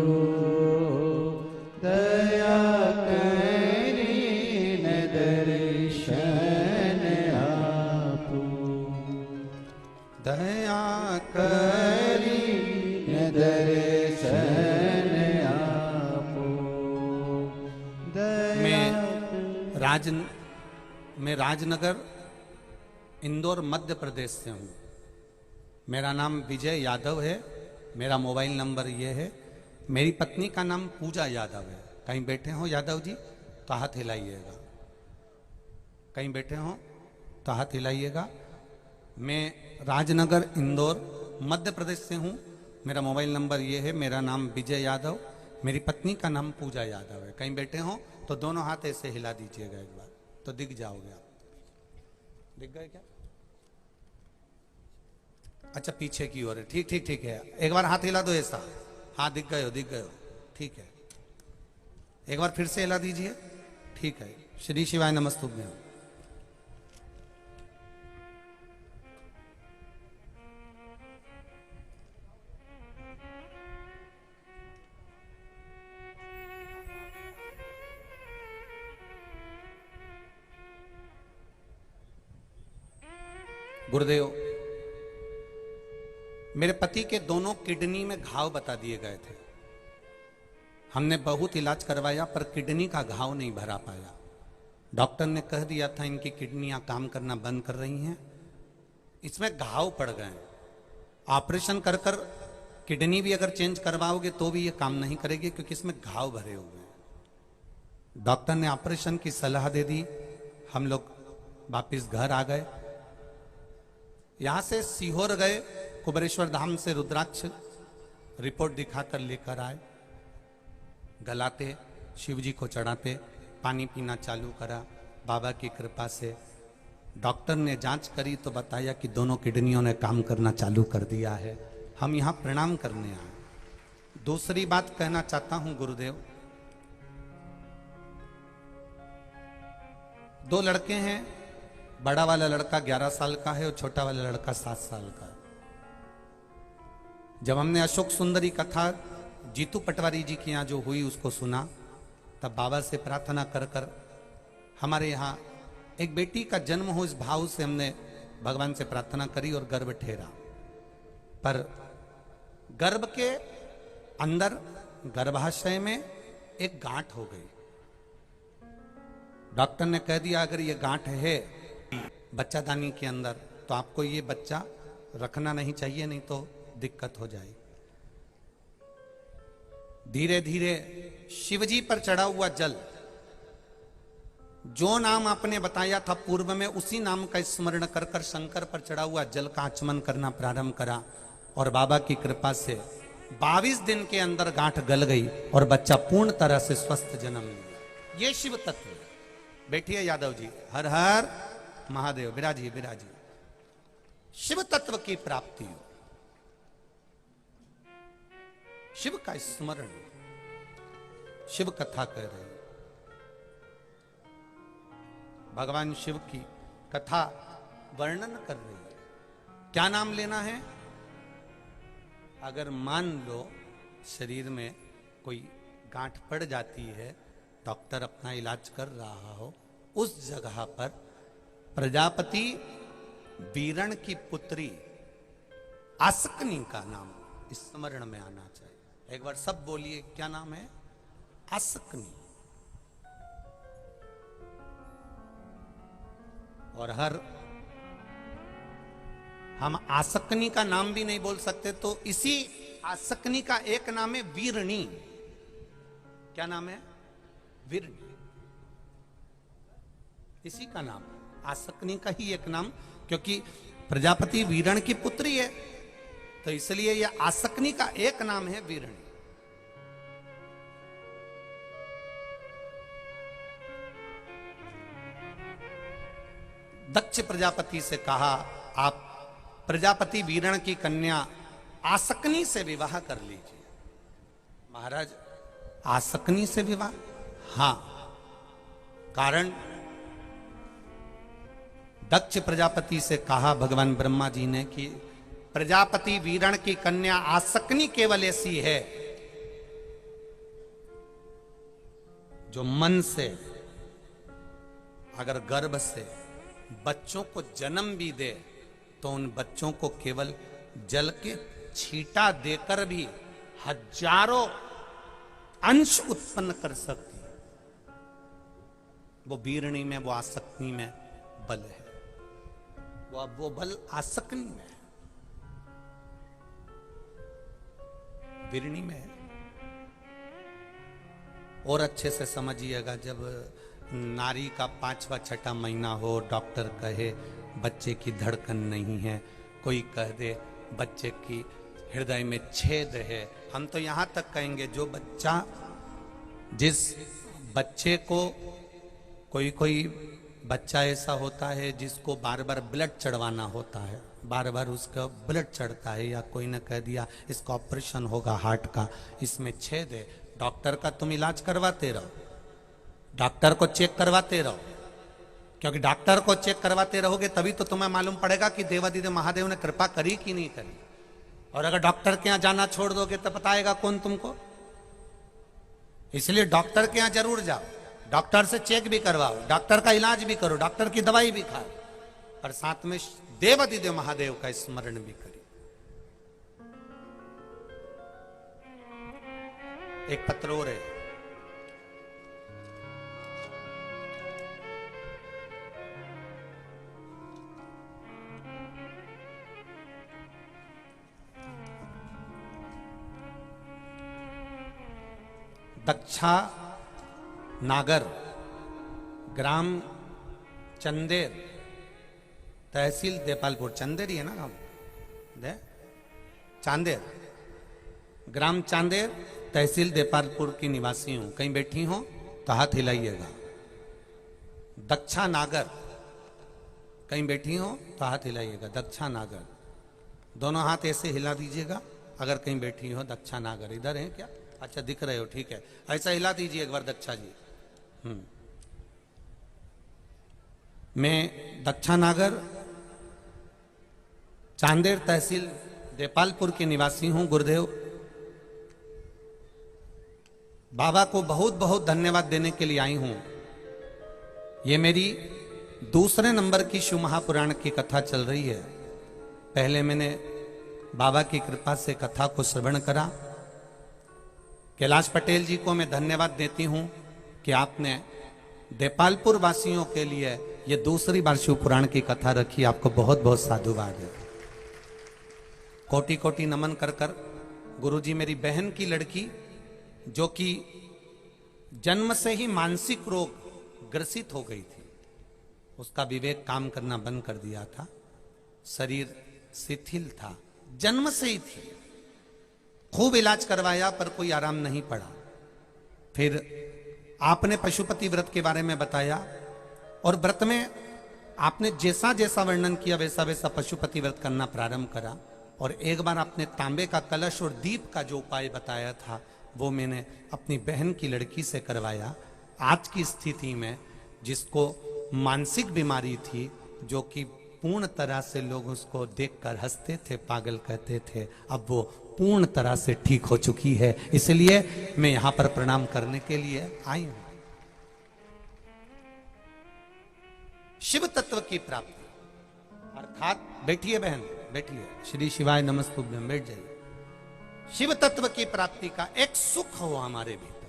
दया करी न दर्शन आपो। दया करी न दर्शन आपो। मैं राजनगर इंदौर मध्य प्रदेश से हूँ। मेरा नाम विजय यादव है। मेरा मोबाइल नंबर ये है। मेरी पत्नी का नाम पूजा यादव है। कहीं बैठे हो यादव जी तो हाथ हिलाइएगा, कहीं बैठे हो तो हाथ हिलाइएगा। मैं राजनगर इंदौर मध्य प्रदेश से हूँ। मेरा मोबाइल नंबर ये है। मेरा नाम विजय यादव, मेरी पत्नी का नाम पूजा यादव है। कहीं बैठे हो तो दोनों हाथ ऐसे हिला दीजिएगा एक बार, तो दिख जाओगे आप। दिख गए क्या? अच्छा, पीछे की ओर है। ठीक ठीक ठीक है। एक बार हाथ हिला दो ऐसा। हाँ, दिख गए हो, दिख गए हो। ठीक है, एक बार फिर से हिला दीजिए। ठीक है। श्री शिवाय नमस्तुभ्यं। गुरुदेव, मेरे पति के दोनों किडनी में घाव बता दिए गए थे। हमने बहुत इलाज करवाया पर किडनी का घाव नहीं भरा पाया। डॉक्टर ने कह दिया था इनकी किडनियां काम करना बंद कर रही हैं, इसमें घाव पड़ गए। ऑपरेशन कर कर किडनी भी अगर चेंज करवाओगे तो भी ये काम नहीं करेगी क्योंकि इसमें घाव भरे हुए हैं। डॉक्टर ने ऑपरेशन की सलाह दे दी। हम लोग वापिस घर आ गए। यहां से सीहोर गए, कुबेरेश्वर धाम से रुद्राक्ष रिपोर्ट दिखाकर लेकर आए। गलाते, शिव जी को चढ़ाते, पानी पीना चालू करा। बाबा की कृपा से डॉक्टर ने जांच करी तो बताया कि दोनों किडनियों ने काम करना चालू कर दिया है। हम यहाँ प्रणाम करने आए। दूसरी बात कहना चाहता हूं गुरुदेव, 2 लड़के हैं, बड़ा वाला लड़का 11 साल का है और छोटा वाला लड़का 7 साल का है। जब हमने अशोक सुंदरी कथा जीतू पटवारी जी की यहाँ जो हुई उसको सुना, तब बाबा से प्रार्थना कर कर हमारे यहाँ एक बेटी का जन्म हो इस भाव से हमने भगवान से प्रार्थना करी और गर्भ ठहरा। पर गर्भ के अंदर गर्भाशय में एक गांठ हो गई। डॉक्टर ने कह दिया अगर ये गांठ है बच्चादानी के अंदर तो आपको ये बच्चा रखना नहीं चाहिए, नहीं तो दिक्कत हो जाएगी। धीरे धीरे शिवजी पर चढ़ा हुआ जल, जो नाम आपने बताया था पूर्व में, उसी नाम का स्मरण कर कर शंकर पर चढ़ा हुआ जल का आचमन करना प्रारंभ करा और बाबा की कृपा से 22 दिन के अंदर गांठ गल गई और बच्चा पूर्ण तरह से स्वस्थ जन्म लिया। ये शिव तत्व है। बैठिए यादव जी, हर हर महादेव, विराजिए विराजिए। शिव तत्व की प्राप्ति हो, शिव का स्मरण, शिव कथा कह रहे हैं। भगवान शिव की कथा वर्णन कर रही है। क्या नाम लेना है? अगर मान लो शरीर में कोई गांठ पड़ जाती है, डॉक्टर अपना इलाज कर रहा हो, उस जगह पर प्रजापति वीरण की पुत्री आसकनी का नाम स्मरण में आना चाहिए। एक बार सब बोलिए, क्या नाम है? आसकनी। और हर हम आसकनी का नाम भी नहीं बोल सकते, तो इसी आसकनी का एक नाम है वीरणी। क्या नाम है? वीरणी। इसी का नाम आसकनी का ही एक नाम, क्योंकि प्रजापति वीरण की पुत्री है, तो इसलिए यह आसकनी का एक नाम है वीरणी। दक्ष प्रजापति से कहा आप प्रजापति वीरण की कन्या आसकनी से विवाह कर लीजिए। महाराज आसकनी से विवाह? हां, कारण दक्ष प्रजापति से कहा भगवान ब्रह्मा जी ने कि प्रजापति वीरण की कन्या आसकनी केवल ऐसी है जो मन से, अगर गर्भ से बच्चों को जन्म भी दे तो उन बच्चों को केवल जल के छींटा देकर भी हजारों अंश उत्पन्न कर सकती है। वो वीरणी में, वो आसकनी में बल है। वो बल आसकनी में है, वीरणी में है। और अच्छे से समझिएगा, जब नारी का 5वां 6ठा महीना हो, डॉक्टर कहे बच्चे की धड़कन नहीं है, कोई कह दे बच्चे की हृदय में छेद है, हम तो यहां तक कहेंगे जो बच्चा, जिस बच्चे को, कोई बच्चा ऐसा होता है जिसको बार बार ब्लड चढ़वाना होता है, बार बार उसका ब्लड चढ़ता है, या कोई ने कह दिया इसका ऑपरेशन होगा हार्ट का, इसमें छेद है, डॉक्टर का तुम इलाज करवाते रहो, डॉक्टर को चेक करवाते रहो, क्योंकि डॉक्टर को चेक करवाते रहोगे तभी तो तुम्हें मालूम पड़ेगा कि देवादिदेव महादेव ने कृपा करी कि नहीं करी। और अगर डॉक्टर के यहां जाना छोड़ दोगे तो बताएगा कौन तुमको? इसलिए डॉक्टर के यहां जरूर जाओ, डॉक्टर से चेक भी करवाओ, डॉक्टर का इलाज भी करो, डॉक्टर की दवाई भी खाओ, और साथ में देवादिदेव महादेव का स्मरण भी करिए। एक पत्र और है, दक्षा नागर, ग्राम चंदेर, तहसील देपालपुर। चंदेर ही है ना गांव? चांदेर, ग्राम चांदेर, तहसील देपालपुर की निवासी हूं। कहीं बैठी हो तो हाथ हिलाइएगा। दक्षा नागर, कहीं बैठी हो तो हाथ हिलाइएगा। दक्षा नागर, दोनों हाथ ऐसे हिला दीजिएगा अगर कहीं बैठी हो। दक्षा नागर इधर है क्या? अच्छा, दिख रहे हो, ठीक है, ऐसा हिला दीजिए एक बार दक्षा जी। मैं दक्षानागर चांदेर तहसील देपालपुर के निवासी हूं। गुरुदेव बाबा को बहुत बहुत धन्यवाद देने के लिए आई हूं। ये मेरी दूसरे नंबर की शिव महापुराण की कथा चल रही है। पहले मैंने बाबा की कृपा से कथा को श्रवण करा। कैलाश पटेल जी को मैं धन्यवाद देती हूं कि आपने देपालपुर वासियों के लिए ये दूसरी बार शिव पुराण की कथा रखी। आपको बहुत बहुत साधुवाद है। कोटि कोटि नमन कर कर। गुरुजी मेरी बहन की लड़की जो कि जन्म से ही मानसिक रोग ग्रसित हो गई थी, उसका विवेक काम करना बंद कर दिया था, शरीर शिथिल था, जन्म से ही थी। खूब इलाज करवाया पर कोई आराम नहीं पड़ा। फिर आपने पशुपति व्रत के बारे में बताया और व्रत में आपने जैसा जैसा वर्णन किया वैसा वैसा पशुपति व्रत करना प्रारंभ करा। और एक बार आपने तांबे का कलश और दीप का जो उपाय बताया था वो मैंने अपनी बहन की लड़की से करवाया। आज की स्थिति में जिसको मानसिक बीमारी थी, जो कि पूर्ण तरह से लोग उसको देखकर हंसते थे, पागल कहते थे, अब वो पूर्ण तरह से ठीक हो चुकी है। इसलिए मैं यहां पर प्रणाम करने के लिए आई हूं। शिव तत्व की प्राप्ति अर्थात, बैठिए बहन बैठिए, श्री शिवाय नमस्तुभ्यं, बैठ जाइए। शिव तत्व की प्राप्ति का एक सुख हो हमारे भीतर।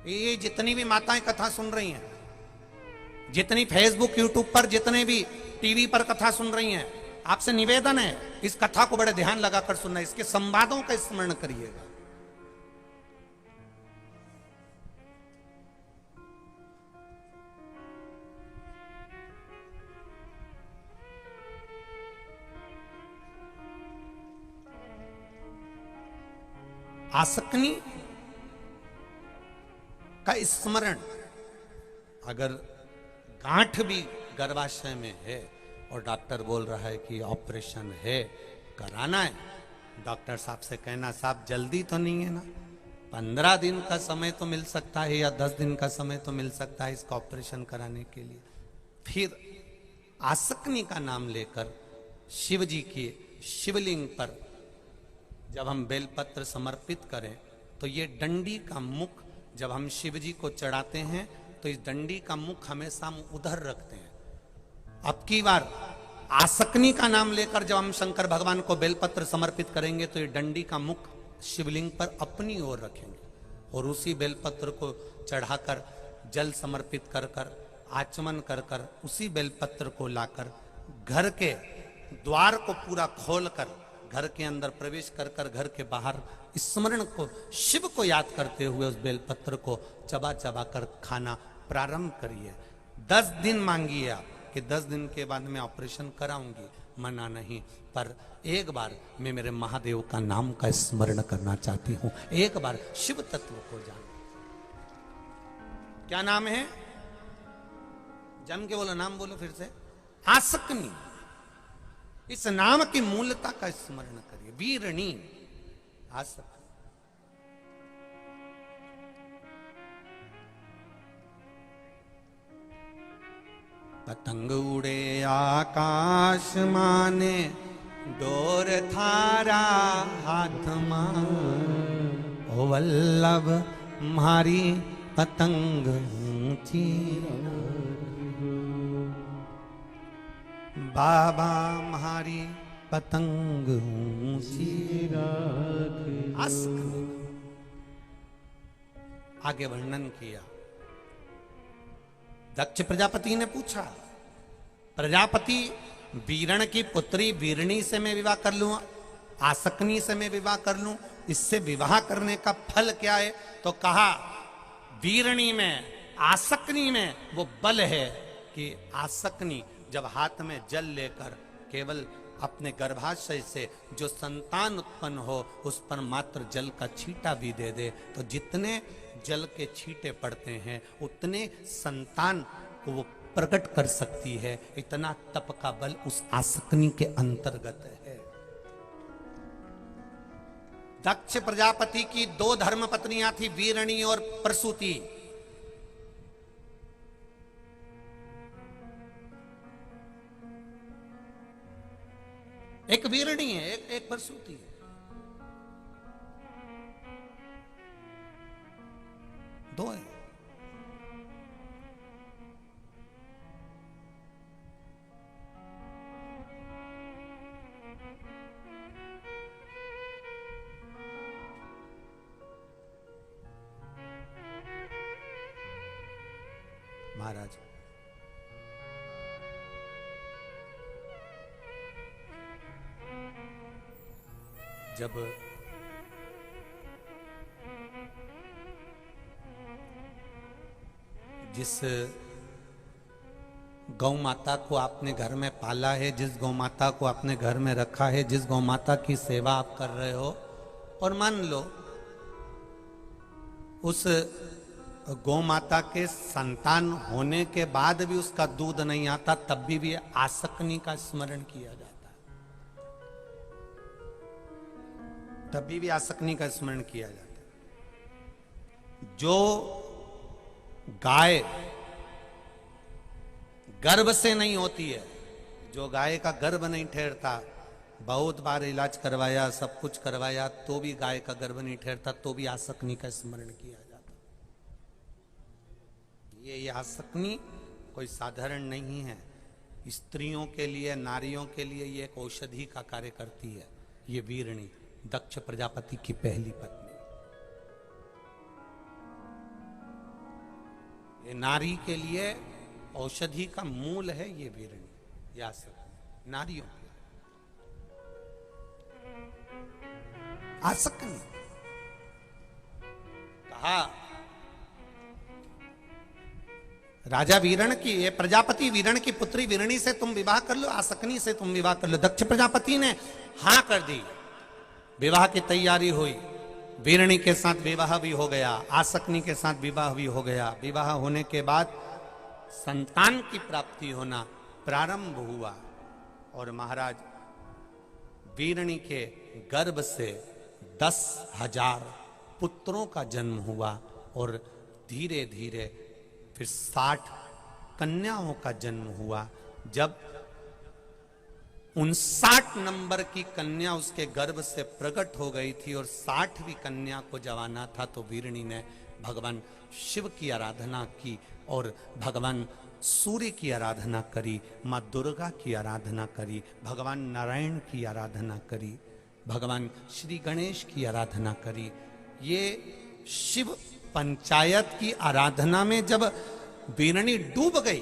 ये जितनी भी माताएं कथा सुन रही हैं, जितनी फेसबुक यूट्यूब पर, जितने भी टीवी पर कथा सुन रही हैं, आपसे निवेदन है इस कथा को बड़े ध्यान लगाकर सुनना, इसके संवादों का स्मरण करिएगा। आसक्ति का स्मरण, अगर गांठ भी गर्भाशय में है और डॉक्टर बोल रहा है कि ऑपरेशन है, कराना है, डॉक्टर साहब से कहना साहब जल्दी तो नहीं है ना, 15 दिन का समय तो मिल सकता है या 10 दिन का समय तो मिल सकता है इसका ऑपरेशन कराने के लिए। फिर आसक्ति का नाम लेकर शिव जी के शिवलिंग पर जब हम बेलपत्र समर्पित करें तो ये डंडी का मुख जब हम शिव जी को चढ़ाते हैं तो इस डंडी का मुख हमेशा हम उधर रखते हैं। अब की बार आसक्ति का नाम लेकर जब हम शंकर भगवान को बेलपत्र समर्पित करेंगे तो ये डंडी का मुख शिवलिंग पर अपनी ओर रखेंगे और उसी बेलपत्र को चढ़ाकर जल समर्पित कर कर, आचमन कर कर, उसी बेलपत्र को लाकर घर के द्वार को पूरा खोलकर घर के अंदर प्रवेश कर कर घर के बाहर स्मरण को, शिव को याद करते हुए उस बेलपत्र को चबा चबा कर खाना प्रारंभ करिए। 10 दिन मांगिए आप कि 10 दिन के बाद मैं ऑपरेशन कराऊंगी, मना नहीं, पर एक बार मैं मेरे महादेव का नाम का स्मरण करना चाहती हूं। एक बार शिव तत्व को जान। क्या नाम है? जम के बोलो, नाम बोलो फिर से। आसक्ति। इस नाम की मूलता का स्मरण करिए। वीरणी आसक्ति। पतंग उड़े आकाश माने, डोर थारा हाथ मां, ओ वल्लभ मारी पतंग ऊंची, बाबा हमारी पतंग ऊंची आसक्ति। आगे वर्णन किया। दक्ष प्रजापति ने पूछा, प्रजापति वीरण की पुत्री वीरणी से मैं विवाह कर लूं, आसक्ति से मैं विवाह कर लूं, इससे विवाह करने का फल क्या है? तो कहा वीरणी में, आसक्ति में वो बल है कि आसक्ति जब हाथ में जल लेकर केवल अपने गर्भाशय से जो संतान उत्पन्न हो उस पर मात्र जल का छींटा भी दे दे तो जितने जल के छींटे पड़ते हैं उतने संतान को वो प्रकट कर सकती है। इतना तप का बल उस आसक्ति के अंतर्गत है। दक्ष प्रजापति की 2 धर्म पत्नियां थी, वीरणी और प्रसूति। एक वीरणी है, एक प्रसूति है। दो है। महाराज जब जिस गौ माता को आपने घर में पाला है, जिस गौ माता को आपने घर में रखा है, जिस गौ माता की सेवा आप कर रहे हो, और मान लो उस गौ माता के संतान होने के बाद भी उसका दूध नहीं आता, तब भी आसक्ति का स्मरण किया जाता है, तब भी आसक्ति का स्मरण किया जाता है। जो गाय गर्भ से नहीं होती है, जो गाय का गर्भ नहीं ठहरता, बहुत बार इलाज करवाया, सब कुछ करवाया, तो भी गाय का गर्भ नहीं ठहरता, तो भी आसक्ति का स्मरण किया जाता। ये आसक्ति कोई साधारण नहीं है। स्त्रियों के लिए, नारियों के लिए ये एक औषधि का कार्य करती है। ये वीरणी दक्ष प्रजापति की पहली पत्नी, ये नारी के लिए औषधि का मूल है। ये वीरणी या आसक्ति नारियों की आसक्ति। कहा राजा वीरण की, ये प्रजापति वीरण की पुत्री वीरणी से तुम विवाह कर लो, आसक्ति से तुम विवाह कर लो। दक्ष प्रजापति ने हाँ कर दी, विवाह की तैयारी हुई, वीरणी के साथ विवाह भी हो गया, आसक्ति के साथ विवाह भी हो गया। विवाह होने के बाद संतान की प्राप्ति होना प्रारंभ हुआ और महाराज वीरणी के गर्भ से 10,000 पुत्रों का जन्म हुआ और धीरे धीरे फिर 60 कन्याओं का जन्म हुआ। जब 59 नंबर की कन्या उसके गर्भ से प्रकट हो गई थी और 60वीं कन्या को जवाना था, तो वीरणी ने भगवान शिव की आराधना की और भगवान सूर्य की आराधना करी, माँ दुर्गा की आराधना करी, भगवान नारायण की आराधना करी, भगवान श्री गणेश की आराधना करी। ये शिव पंचायत की आराधना में जब वीरणी डूब गई,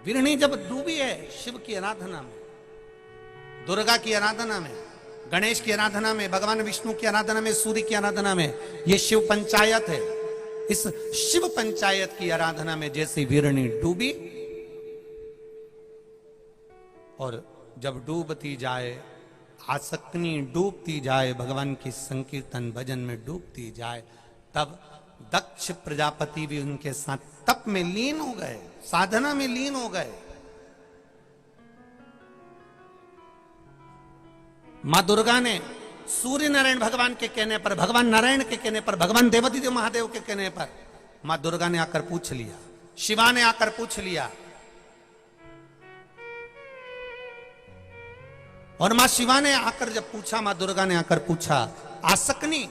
वीरणी जब डूबी है शिव की आराधना में, दुर्गा की आराधना में, गणेश की आराधना में, भगवान विष्णु की आराधना में, सूर्य की आराधना में, ये शिव पंचायत है। इस शिव पंचायत की आराधना में जैसे वीरणी डूबी और जब डूबती जाए, आसक्ति डूबती जाए, भगवान की संकीर्तन भजन में डूबती जाए, तब दक्ष प्रजापति भी उनके साथ तप में लीन हो गए, साधना में लीन हो गए। मां दुर्गा ने सूर्य नारायण भगवान के कहने पर, भगवान नारायण के कहने पर, भगवान देवादिदेव महादेव के कहने पर मां दुर्गा ने आकर पूछ लिया, शिवा ने आकर पूछ लिया, और मां शिवा ने आकर जब पूछा, मां दुर्गा ने आकर पूछा, आसक्ति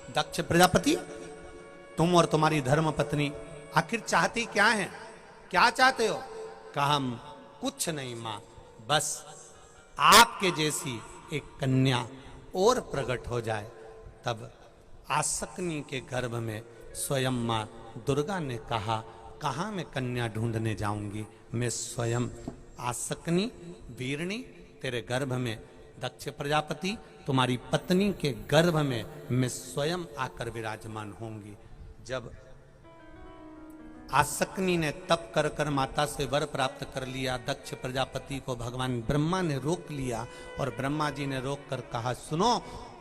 दक्ष प्रजापति तुम और तुम्हारी धर्म पत्नी आखिर चाहती क्या है, क्या चाहते हो? कहा हम कुछ नहीं मां, बस आपके जैसी एक कन्या और प्रकट हो जाए। तब आसक्ति के गर्भ में स्वयं मां दुर्गा ने कहा, कहां मैं कन्या ढूंढने जाऊंगी, मैं स्वयं आसक्ति वीरणी तेरे गर्भ में, दक्ष प्रजापति तुम्हारी पत्नी के गर्भ में मैं स्वयं आकर विराजमान होंगी। जब आसक्ति ने तप कर कर माता से वर प्राप्त कर लिया, दक्ष प्रजापति को भगवान ब्रह्मा ने रोक लिया और ब्रह्मा जी ने रोक कर कहा, सुनो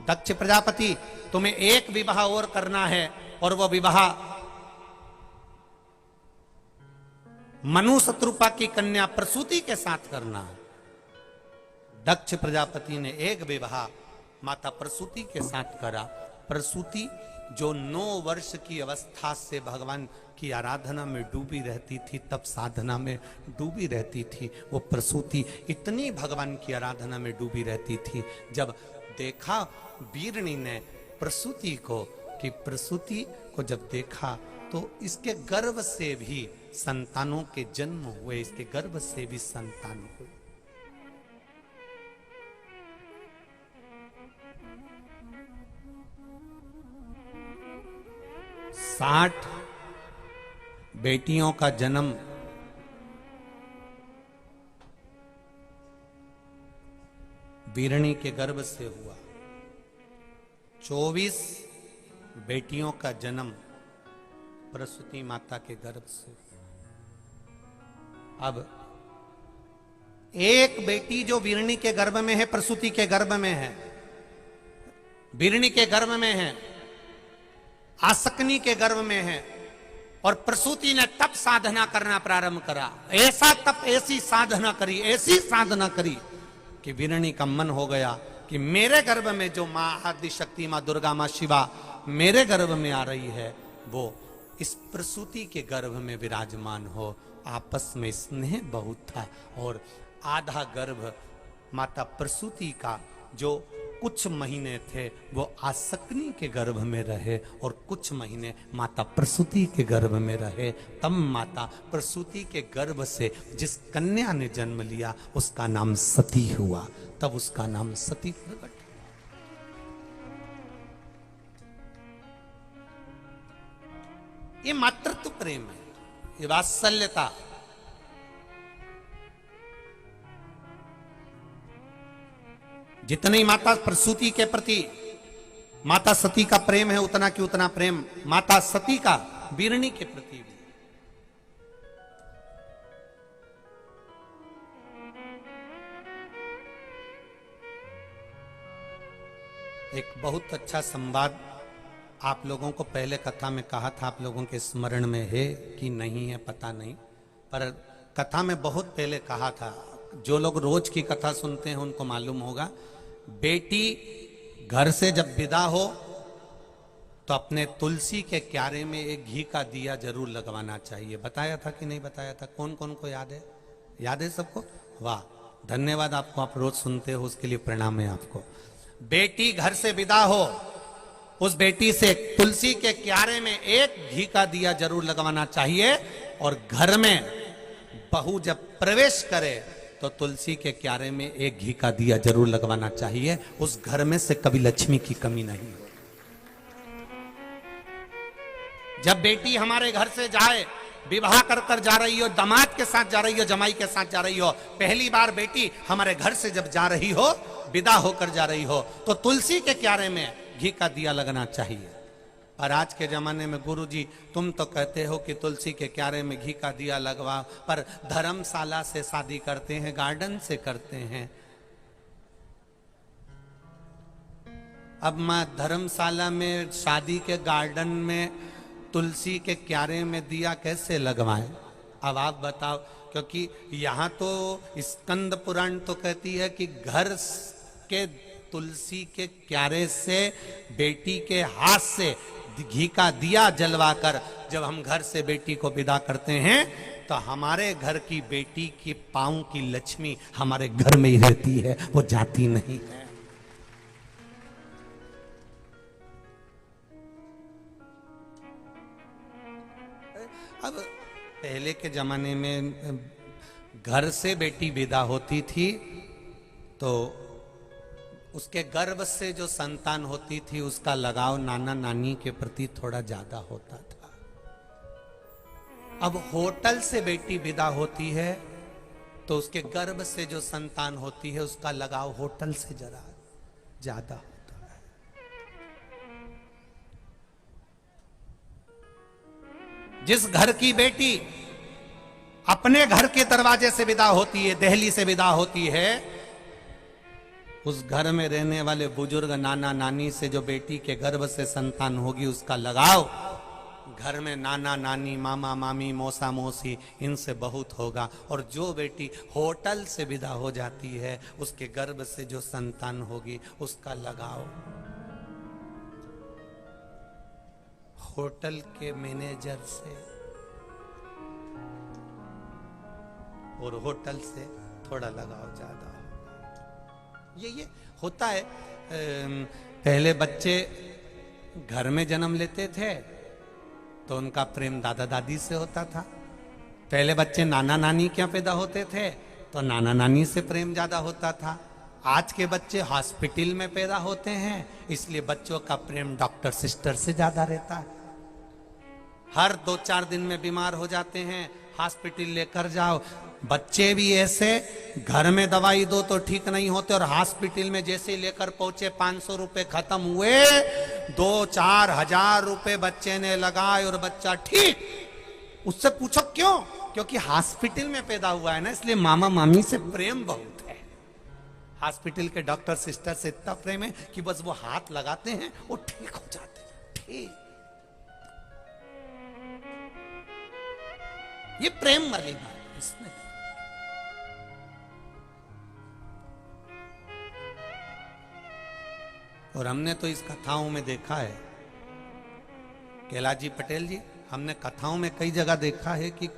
दक्ष प्रजापति, तुम्हें एक विवाह और करना है और वह विवाह मनु शत्रुपा की कन्या प्रसूति के साथ करना है। दक्ष प्रजापति ने एक विवाह माता प्रसूति के साथ करा। प्रसूति जो 9 वर्ष की अवस्था से भगवान की आराधना में डूबी रहती थी, तब साधना में डूबी रहती थी, वो प्रसूति इतनी भगवान की आराधना में डूबी रहती थी। जब देखा वीरणी ने प्रसूति को, कि प्रसूति को जब देखा तो इसके गर्भ से भी संतानों के जन्म हुए, इसके गर्भ से भी संतान हुए। साठ बेटियों का जन्म वीरणी के गर्भ से हुआ। 24 बेटियों का जन्म प्रसूति माता के गर्भ से। अब एक बेटी जो वीरणी के गर्भ में है, प्रसूति के गर्भ में है, वीरणी के गर्भ में है, आसकनी के गर्भ में है, और प्रसूति ने तप साधना करना प्रारंभ करा। ऐसा तप, ऐसी साधना करी, ऐसी साधना करी कि वीरणी का मन हो गया कि मेरे गर्भ में जो मां आदिशक्ति, मां दुर्गा, मां शिवा मेरे गर्भ में आ रही है, वो इस प्रसूति के गर्भ में विराजमान हो। आपस में स्नेह बहुत था, और आधा गर्भ माता प्रसूति का जो कुछ महीने थे वो आसकनी के गर्भ में रहे, और कुछ महीने माता प्रसूति के गर्भ में रहे। तब माता प्रसूति के गर्भ से जिस कन्या ने जन्म लिया उसका नाम सती हुआ, तब उसका नाम सती प्रकट। ये मातृत्व प्रेम है, ये वात्सल्यता। जितनी माता प्रसूति के प्रति माता सती का प्रेम है, उतना कि उतना प्रेम माता सती का वीरणी के प्रति भी। एक बहुत अच्छा संवाद आप लोगों को पहले कथा में कहा था, आप लोगों के स्मरण में है कि नहीं है पता नहीं, पर कथा में बहुत पहले कहा था। जो लोग रोज की कथा सुनते हैं उनको मालूम होगा। बेटी घर से जब विदा हो तो अपने तुलसी के क्यारे में एक घी का दिया जरूर लगवाना चाहिए। बताया था कि नहीं बताया था? कौन कौन को याद है? याद है सबको? वाह, धन्यवाद आपको, आप रोज सुनते हो उसके लिए प्रणाम है आपको। बेटी घर से विदा हो, उस बेटी से तुलसी के क्यारे में एक घी का दिया जरूर लगवाना चाहिए, और घर में बहू जब प्रवेश करे तो तुलसी के क्यारे में एक घी का दिया जरूर लगवाना चाहिए। उस घर में से कभी लक्ष्मी की कमी नहीं हो। जब बेटी हमारे घर से जाए, विवाह कर कर जा रही हो, दामाद के साथ जा रही हो, जमाई के साथ जा रही हो, पहली बार बेटी हमारे घर से जब जा रही हो, विदा होकर जा रही हो, तो तुलसी के क्यारे में घी का दिया लगना चाहिए। और आज के जमाने में गुरुजी तुम तो कहते हो कि तुलसी के क्यारे में घी का दिया लगवा, पर धर्मशाला से शादी करते हैं, गार्डन से करते हैं। अब मैं धर्मशाला में, शादी के गार्डन में तुलसी के क्यारे में दिया कैसे लगवाएं? अब आप बताओ, क्योंकि यहाँ तो स्कंद पुराण तो कहती है कि घर के तुलसी के क्यारे से बेटी के हाथ से घी का दिया जलवाकर जब हम घर से बेटी को विदा करते हैं तो हमारे घर की बेटी की पांव की लक्ष्मी हमारे घर में ही रहती है, वो जाती नहीं है। अब पहले के जमाने में घर से बेटी विदा होती थी तो उसके गर्भ से जो संतान होती थी उसका लगाव नाना नानी के प्रति थोड़ा ज्यादा होता था। अब होटल से बेटी विदा होती है तो उसके गर्भ से जो संतान होती है उसका लगाव होटल से जरा ज्यादा होता है। जिस घर की बेटी अपने घर के दरवाजे से विदा होती है, दहली से विदा होती है, उस घर में रहने वाले बुजुर्ग नाना नानी से जो बेटी के गर्भ से संतान होगी उसका लगाव घर में नाना नानी, मामा मामी, मौसा मौसी, इनसे बहुत होगा। और जो बेटी होटल से विदा हो जाती है, उसके गर्भ से जो संतान होगी उसका लगाव होटल के मैनेजर से और होटल से थोड़ा लगाव ज्यादा होगा। ये होता है। पहले बच्चे घर में जन्म लेते थे तो उनका प्रेम दादा दादी से होता था। पहले बच्चे नाना नानी क्या पैदा होते थे तो नाना नानी से प्रेम ज्यादा होता था। आज के बच्चे हॉस्पिटल में पैदा होते हैं, इसलिए बच्चों का प्रेम डॉक्टर सिस्टर से ज्यादा रहता है। हर 2-4 दिन में बीमार हो जाते हैं, हॉस्पिटल लेकर जाओ। बच्चे भी ऐसे, घर में दवाई दो तो ठीक नहीं होते, और हॉस्पिटल में जैसे लेकर पहुंचे 500 रुपए खत्म हुए, 2-4 हजार रुपए बच्चे ने लगाए और बच्चा ठीक। उससे पूछो क्यों? क्योंकि हॉस्पिटल में पैदा हुआ है ना, इसलिए मामा मामी से प्रेम बहुत है। हॉस्पिटल के डॉक्टर सिस्टर से इतना प्रेम है कि बस वो हाथ लगाते हैं वो ठीक हो जाते हैं। ठीक, ये प्रेम वाली बात इसमें। और हमने तो इस कथाओं में देखा है, कैलाश जी पटेल जी, हमने कथाओं में कई जगह देखा है कि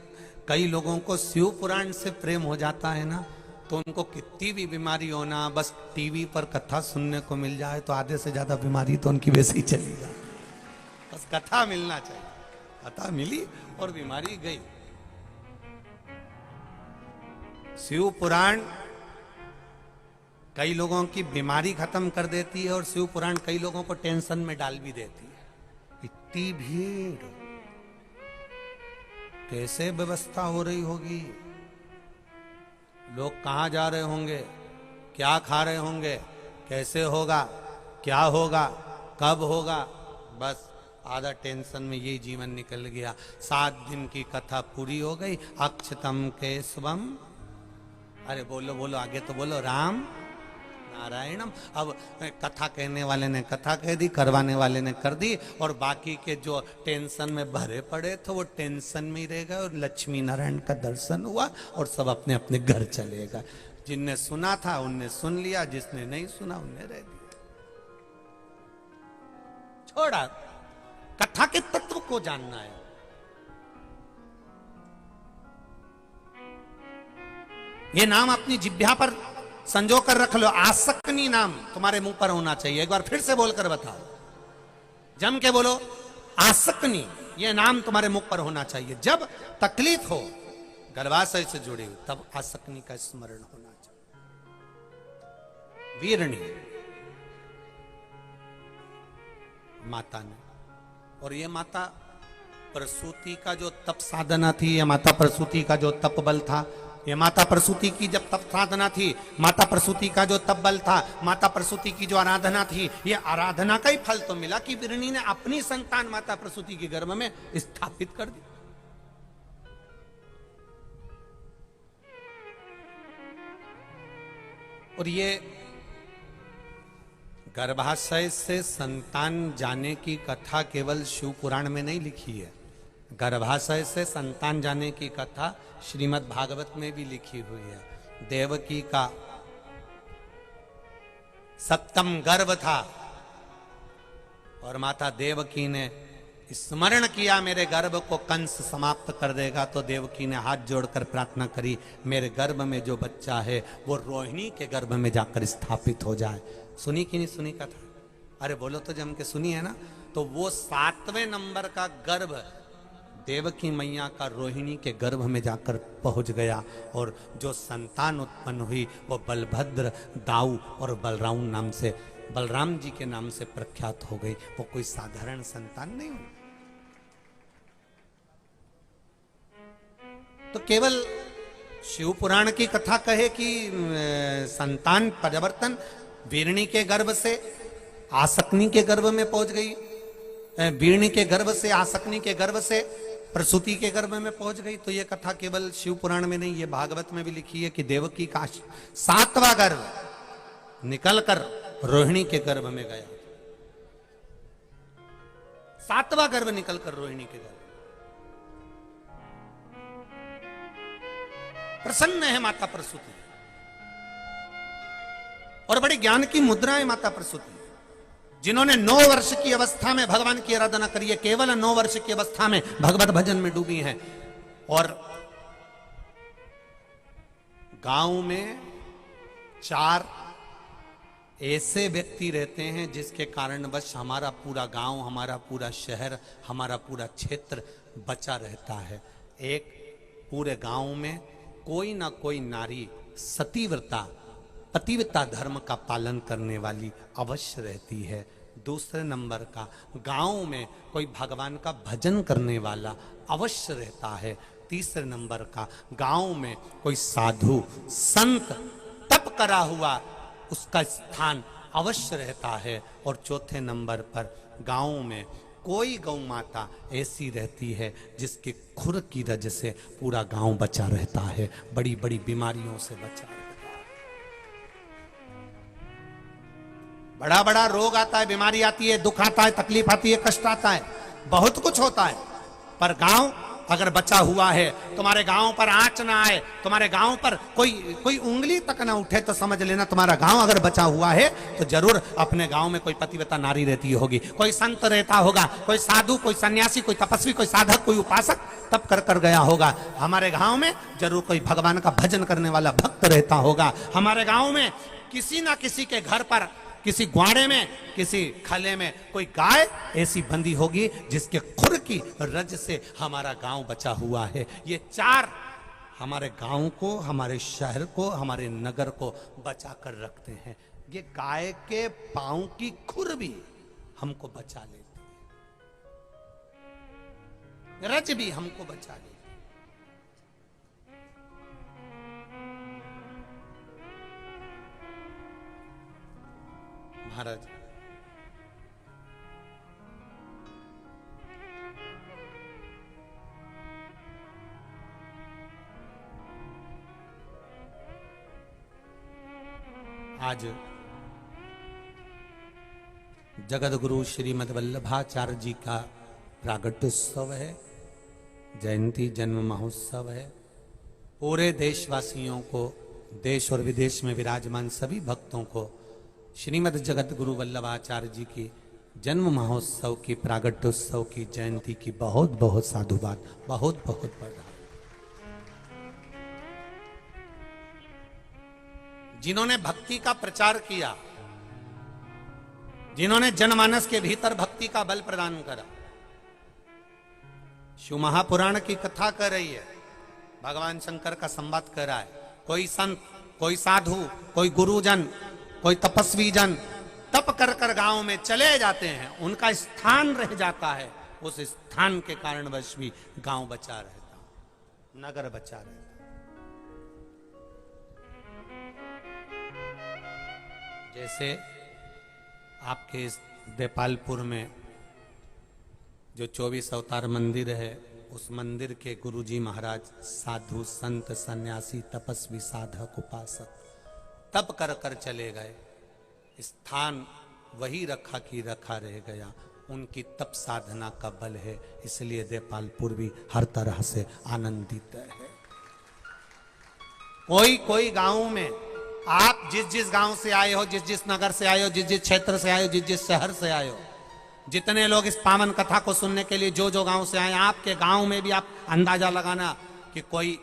कई लोगों को शिव पुराण से प्रेम हो जाता है ना, तो उनको कितनी भी बीमारी हो ना, बस टीवी पर कथा सुनने को मिल जाए तो आधे से ज्यादा बीमारी तो उनकी वैसे ही चली जाए। बस कथा मिलना चाहिए, कथा मिली और बीमारी गई। शिव पुराण कई लोगों की बीमारी खत्म कर देती है और शिव पुराण कई लोगों को टेंशन में डाल भी देती है। इतनी भीड़, कैसे व्यवस्था हो रही होगी, लोग कहां जा रहे होंगे, क्या खा रहे होंगे, कैसे होगा, क्या होगा, कब होगा, बस आधा टेंशन में यही जीवन निकल गया। 7 दिन की कथा पूरी हो गई। अक्षतम केशवम, अरे बोलो बोलो, आगे तो बोलो, राम नारायणम। अब कथा कहने वाले ने कथा कह दी, करवाने वाले ने कर दी, और बाकी के जो टेंशन में भरे पड़े थे वो टेंशन में ही रह गए, और लक्ष्मी नारायण का दर्शन हुआ और सब अपने अपने घर चले गए। जिनने सुना था उनने सुन लिया, जिसने नहीं सुना उनने रह दिया। छोड़ा, कथा के तत्व को जानना है। ये नाम अपनी जिह्वा पर संजो कर रख लो, आसक्ति नाम तुम्हारे मुंह पर होना चाहिए। एक बार फिर से बोलकर बताओ, जम के बोलो, आसक्ति, ये नाम तुम्हारे मुख पर होना चाहिए। जब तकलीफ हो गर्भाशय से जुड़ी हुई, तब आसक्ति का स्मरण होना चाहिए। वीरणी माता ने, और ये माता प्रसूति का जो तप साधना थी, ये माता प्रसूति का जो तप बल था, ये माता प्रसूति की जब तप साधना थी, माता प्रसूति का जो तप बल था, माता प्रसूति की जो आराधना थी, ये आराधना का ही फल तो मिला कि वीरणी ने अपनी संतान माता प्रसूति के गर्भ में स्थापित कर दी। और ये गर्भाशय से संतान जाने की कथा केवल शिव पुराण में नहीं लिखी है, गर्भाशय से संतान जाने की कथा श्रीमद् भागवत में भी लिखी हुई है। देवकी का 7वां गर्भ था और माता देवकी ने स्मरण किया, मेरे गर्भ को कंस समाप्त कर देगा, तो देवकी ने हाथ जोड़कर प्रार्थना करी, मेरे गर्भ में जो बच्चा है वो रोहिणी के गर्भ में जाकर स्थापित हो जाए। सुनी कि नहीं सुनी कथा? अरे बोलो तो जम के सुनी है ना। तो वो 7वें नंबर का गर्भ देवकी मैया का रोहिणी के गर्भ में जाकर पहुंच गया, और जो संतान उत्पन्न हुई वो बलभद्र, दाऊ और बलराम नाम से, बलराम जी के नाम से प्रख्यात हो गई। वो कोई साधारण संतान नहीं हुई। तो केवल शिव पुराण की कथा कहे कि संतान परिवर्तन वीरणी के गर्भ से आसक्ति के गर्भ में पहुंच गई, वीरणी के गर्भ से आसक्ति के गर्भ से प्रसूति के गर्भ में पहुंच गई, तो ये कथा केवल शिव पुराण में नहीं, ये भागवत में भी लिखी है कि देवकी का 7वां गर्भ निकलकर रोहिणी के गर्भ में गया। 7वां गर्भ निकलकर रोहिणी के गर्भ। प्रसन्न है माता प्रसूति और बड़ी ज्ञान की मुद्रा है माता प्रसूति। जिन्होंने 9 वर्ष की अवस्था में भगवान की आराधना करी है, केवल 9 वर्ष की अवस्था में भगवत भजन में डूबी हैं। और गांव में 4 ऐसे व्यक्ति रहते हैं जिसके कारणवश हमारा पूरा गांव, हमारा पूरा शहर, हमारा पूरा क्षेत्र बचा रहता है। एक, पूरे गांव में कोई ना कोई नारी सतीव्रता, पतिव्रता धर्म का पालन करने वाली अवश्य रहती है। दूसरे नंबर का, गांव में कोई भगवान का भजन करने वाला अवश्य रहता है। तीसरे नंबर का, गांव में कोई साधु संत तप करा हुआ उसका स्थान अवश्य रहता है। और चौथे नंबर पर, गांव में कोई गौ माता ऐसी रहती है जिसके खुर की वजह से पूरा गांव बचा रहता है, बड़ी बड़ी बीमारियों से बचा रहता है। बड़ा बड़ा रोग आता है, बीमारी आती है, दुख आता है, तकलीफ आती है, कष्ट आता है, बहुत कुछ होता है, पर गांव अगर बचा हुआ है, तुम्हारे गांव पर आंच ना आए, तुम्हारे गांव पर कोई उंगली तक ना उठे, तो समझ लेना तुम्हारा गांव अगर बचा हुआ है तो जरूर अपने गांव में कोई पतिव्रता नारी रहती होगी, कोई संत रहता होगा, कोई साधु, कोई सन्यासी, कोई तपस्वी, कोई साधक, कोई उपासक तप कर गया होगा। हमारे गांव में जरूर कोई भगवान का भजन करने वाला भक्त रहता होगा। हमारे गांव में किसी ना किसी के घर पर, किसी ग्वाड़े में, किसी खले में कोई गाय ऐसी बंधी होगी जिसके खुर की रज से हमारा गांव बचा हुआ है। ये 4 हमारे गांव को, हमारे शहर को, हमारे नगर को बचा कर रखते हैं। ये गाय के पांव की खुर भी हमको बचा लेती है, रज भी हमको बचा लेती है। महाराज, आज जगत गुरु श्रीमद् वल्लभाचार्य जी का प्रागट्योत्सव है, जयंती जन्म महोत्सव है। पूरे देशवासियों को, देश और विदेश में विराजमान सभी भक्तों को श्रीमद् जगत गुरु वल्लभाचार्य जी की जन्म महोत्सव की, प्रागट्योत्सव की, जयंती की बहुत बहुत साधुवाद, बहुत बहुत बधाई। जिन्होंने भक्ति का प्रचार किया, जिन्होंने जनमानस के भीतर भक्ति का बल प्रदान करा। शिव महापुराण की कथा कर रही है, भगवान शंकर का संवाद कर रहा है। कोई संत, कोई साधु, कोई गुरुजन, कोई तपस्वी जन तप कर गांव में चले जाते हैं, उनका स्थान रह जाता है। उस स्थान के कारणवश भी गांव बचा रहता, नगर बचा रहता। जैसे आपके इस देपालपुर में जो 24 अवतार मंदिर है, उस मंदिर के गुरुजी महाराज साधु संत सन्यासी तपस्वी साधक उपासक तप कर चले गए। स्थान वही रखा कि रखा रह गया, उनकी तप साधना का बल है, इसलिए देपालपुर भी हर तरह से आनंदित है। कोई गांव में, आप जिस गांव से आए हो, जिस नगर से आए हो, जिस क्षेत्र से आए हो, जिस शहर से आए हो, जितने लोग इस पावन कथा को सुनने के लिए जो गांव से आए, आपके गांव में भी आप अंदाजा लगाना कि कोई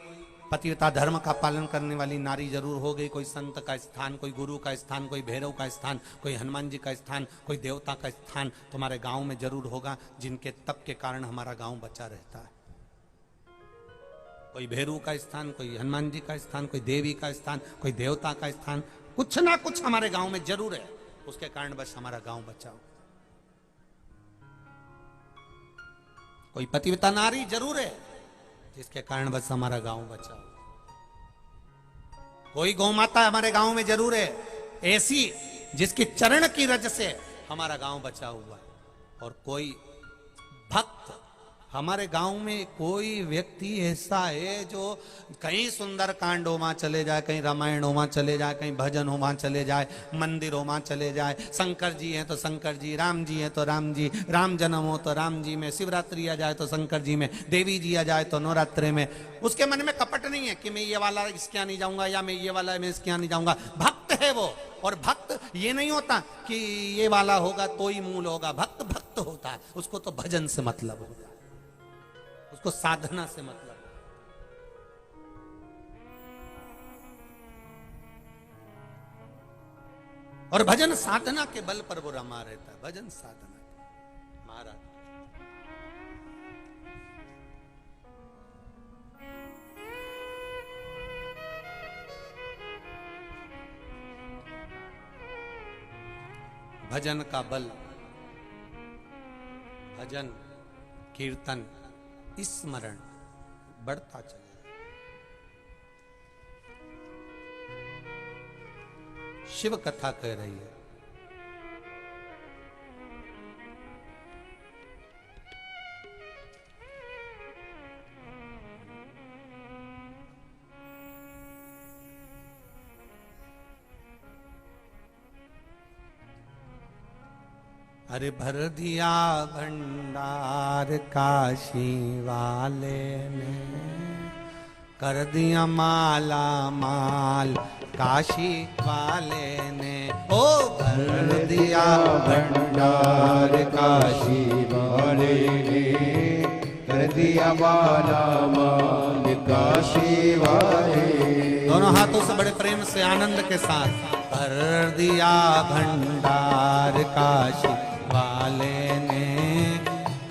पतिव्रता धर्म का पालन करने वाली नारी जरूर हो गई। कोई संत का स्थान, कोई गुरु का स्थान, कोई भैरव का स्थान, कोई हनुमान जी का स्थान, कोई देवता का स्थान तुम्हारे गांव में जरूर होगा, जिनके तप के कारण हमारा गांव बचा रहता है। कोई भैरव का स्थान, कोई हनुमान जी का स्थान, कोई देवी का स्थान, कोई देवता का स्थान, कुछ ना कुछ हमारे गांव में जरूर है, उसके कारण बस हमारा गांव बचाओ। कोई पतिव्रता नारी जरूर है जिसके कारण बस हमारा गांव बचाओ। कोई गौ माता हमारे गांव में जरूर है ऐसी जिसके चरण की रज से हमारा गांव बचा हुआ है। और कोई भक्त हमारे गांव में कोई व्यक्ति ऐसा है जो कहीं सुंदर कांडों में चले जाए, कहीं रामायणों में चले जाए, कहीं भजनों में चले जाए, मंदिरों में चले जाए, शंकर जी हैं तो शंकर जी, राम जी हैं तो राम जी, राम जन्म हो तो राम जी में, शिवरात्रि आ जाए तो शंकर जी में, देवी जी आ जाए तो नवरात्रे में। उसके मन में कपट नहीं है कि मैं ये वाला इसके यहाँ नहीं जाऊंगा या मैं ये वाला मैं इसके यहाँ नहीं जाऊंगा। भक्त है वो। और भक्त ये नहीं होता कि ये वाला होगा तो ही मूल होगा। भक्त भक्त होता है, उसको तो भजन से मतलब होता है, उसको साधना से मतलब। और भजन साधना के बल पर वो रमा रहता है। भजन साधना महाराज। भजन का बल, भजन कीर्तन स्मरण बढ़ता चले। शिव कथा कह रही है, अरे भर दिया भंडार काशी वाले ने, कर दिया माला माल काशी वाले ने। ओ भर दिया भंडार काशी वाले ने, कर दिया माला माल काशी वाले। दोनों हाथों से बड़े प्रेम से आनंद के साथ, भर दिया भंडार काशी वाले ने,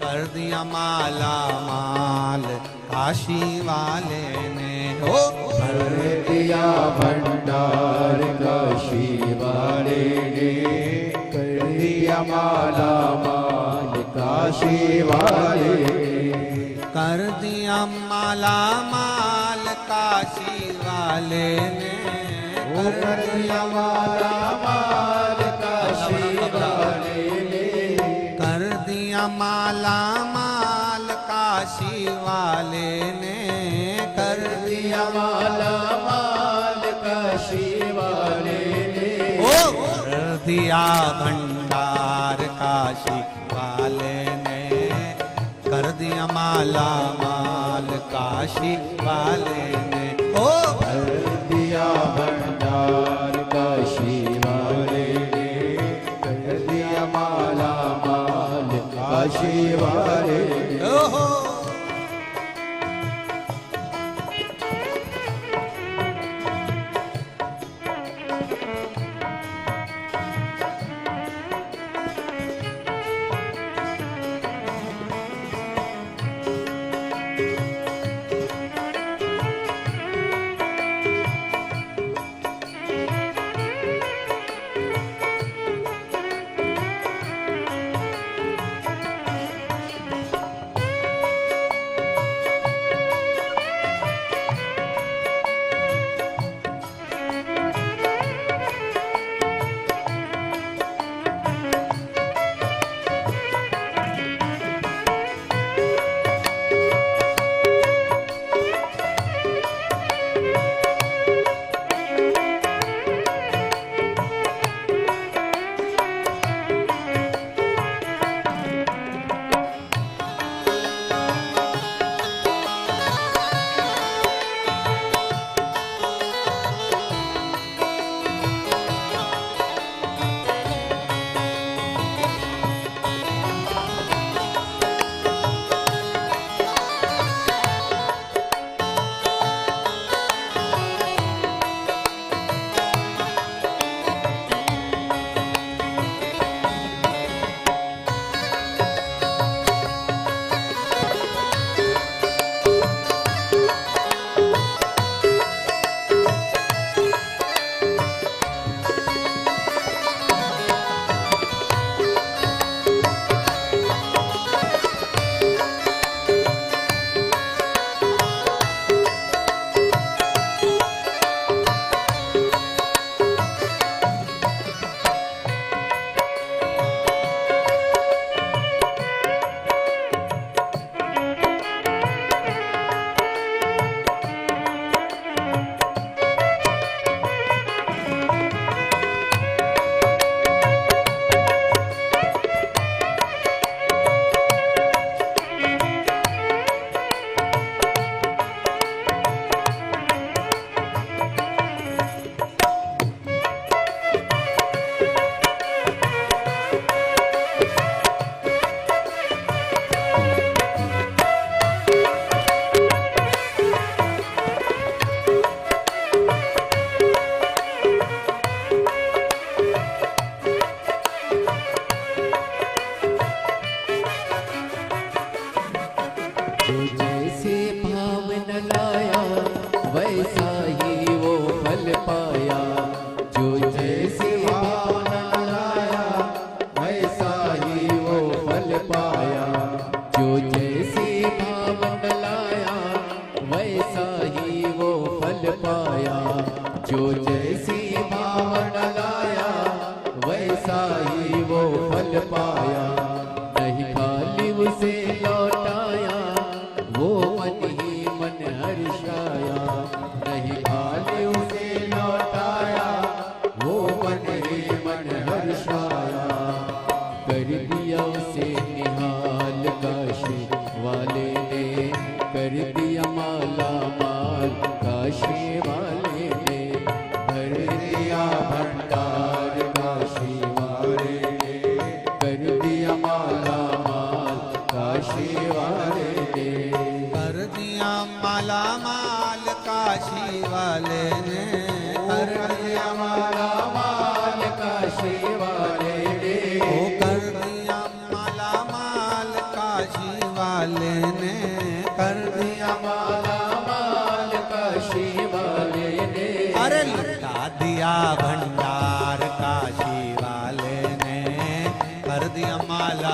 कर दिया माला माल काशी वाले ने। ओ भर दिया भंडार काशी वाले ने, कर दिया माला माल काशी वाले। कर दिया माला माल काशी वाले ने, कर दिया माला माल काशी वाले ने, कर दिया माला माल काशी वाले ने, कर दिया माला माल काशी वाले ने। ओ कर दिया भंडार काशी वाले ने, कर दिया माला माल काशी वाले ने। ओ कर दिया भंडार काशी वाले ने, कर दिया माला माल काशी वाले ने। ओहो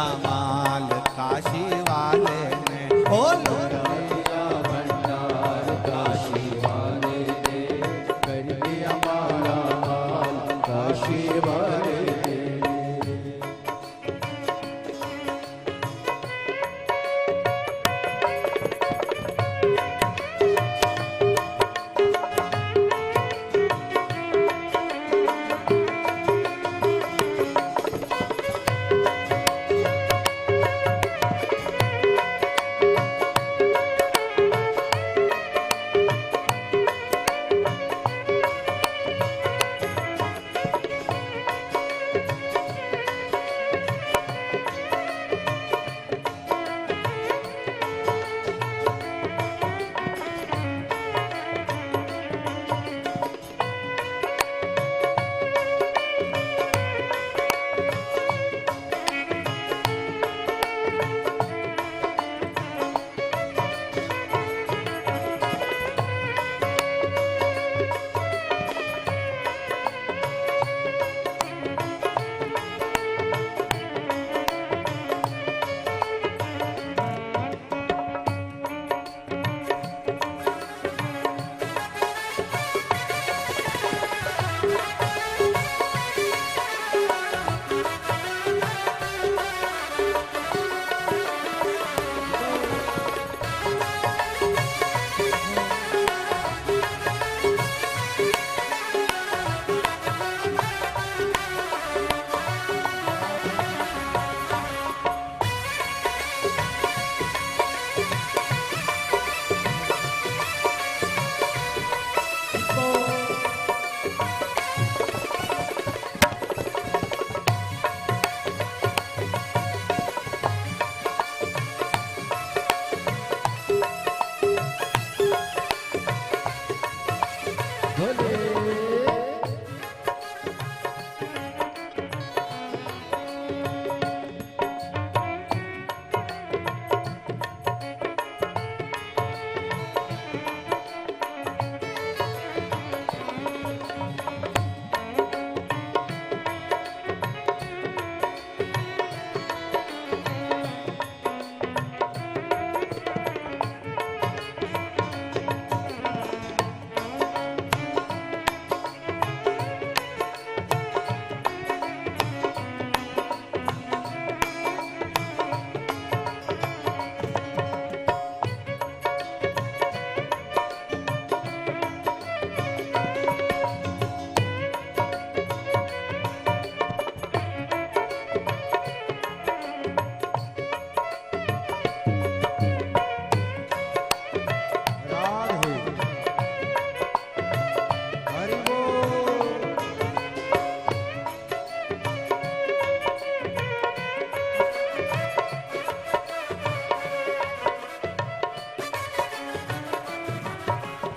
माला माल काशी वाले ने बोलो दिया भंडार काशी वाले ने कर दिया माला माल काशी वाले ने।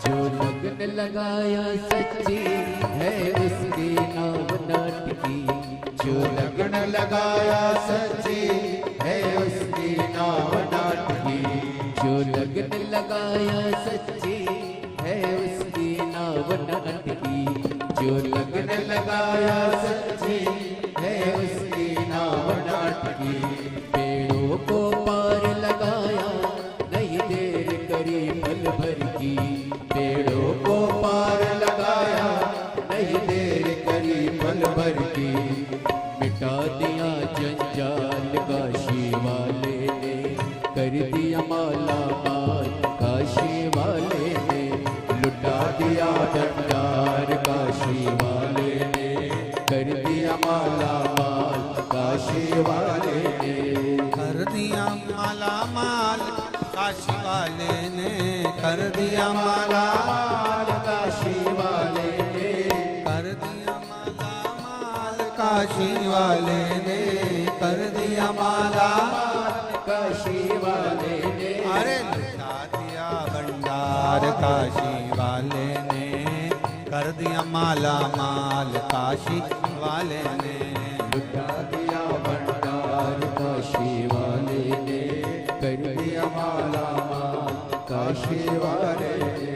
जो लगन लगाया सच्ची है उसकी नाव नाटकी। जो लगन लगाया सच्ची है उसकी नाव नाटकी। जो लगन लगाया सच्ची है उसकी नाव नाटकी। जो लगन लगाया सच्ची है उसकी नाव नाटकी। पेड़ों को पार लगाया नहीं देर करी पल भर की। पेड़ों को पार लगाया नहीं देर करी पल भर की। मिटा दिया जंजाल काशी वाले ने कर दिया माला माल काशी वाले ने। लुटा दिया भंडार काशी वाले ने कर दिया माला माल काशी वाले ने। कर दिया माला माल काशी वाले ने कर दिया माला माल काशी वाले ने कर दिया माला माल काशी वाले ने कर दिया माला काशी वाले ने। अरे लुटा दिया भंडार काशी वाले ने कर दिया माला माल काशी वाले ने। लुटा दिया भंडार काशी वाले ने कर दिया माला माल काशी वाले ने।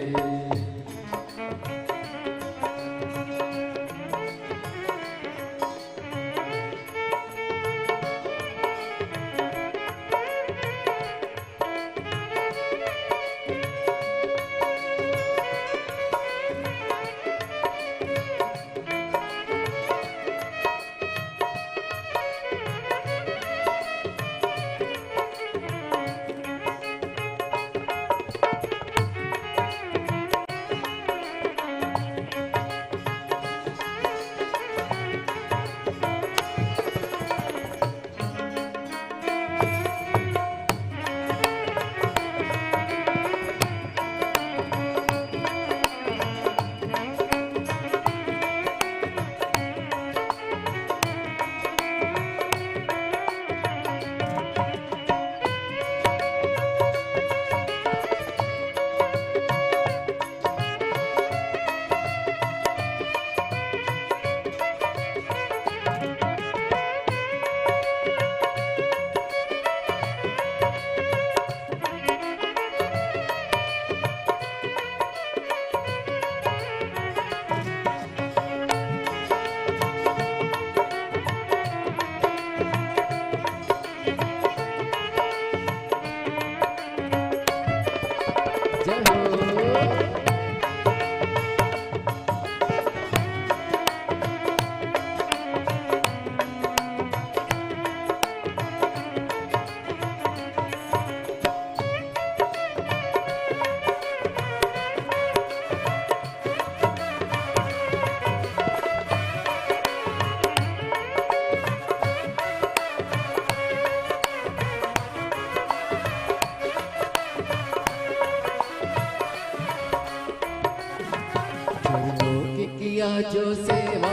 जो सेवा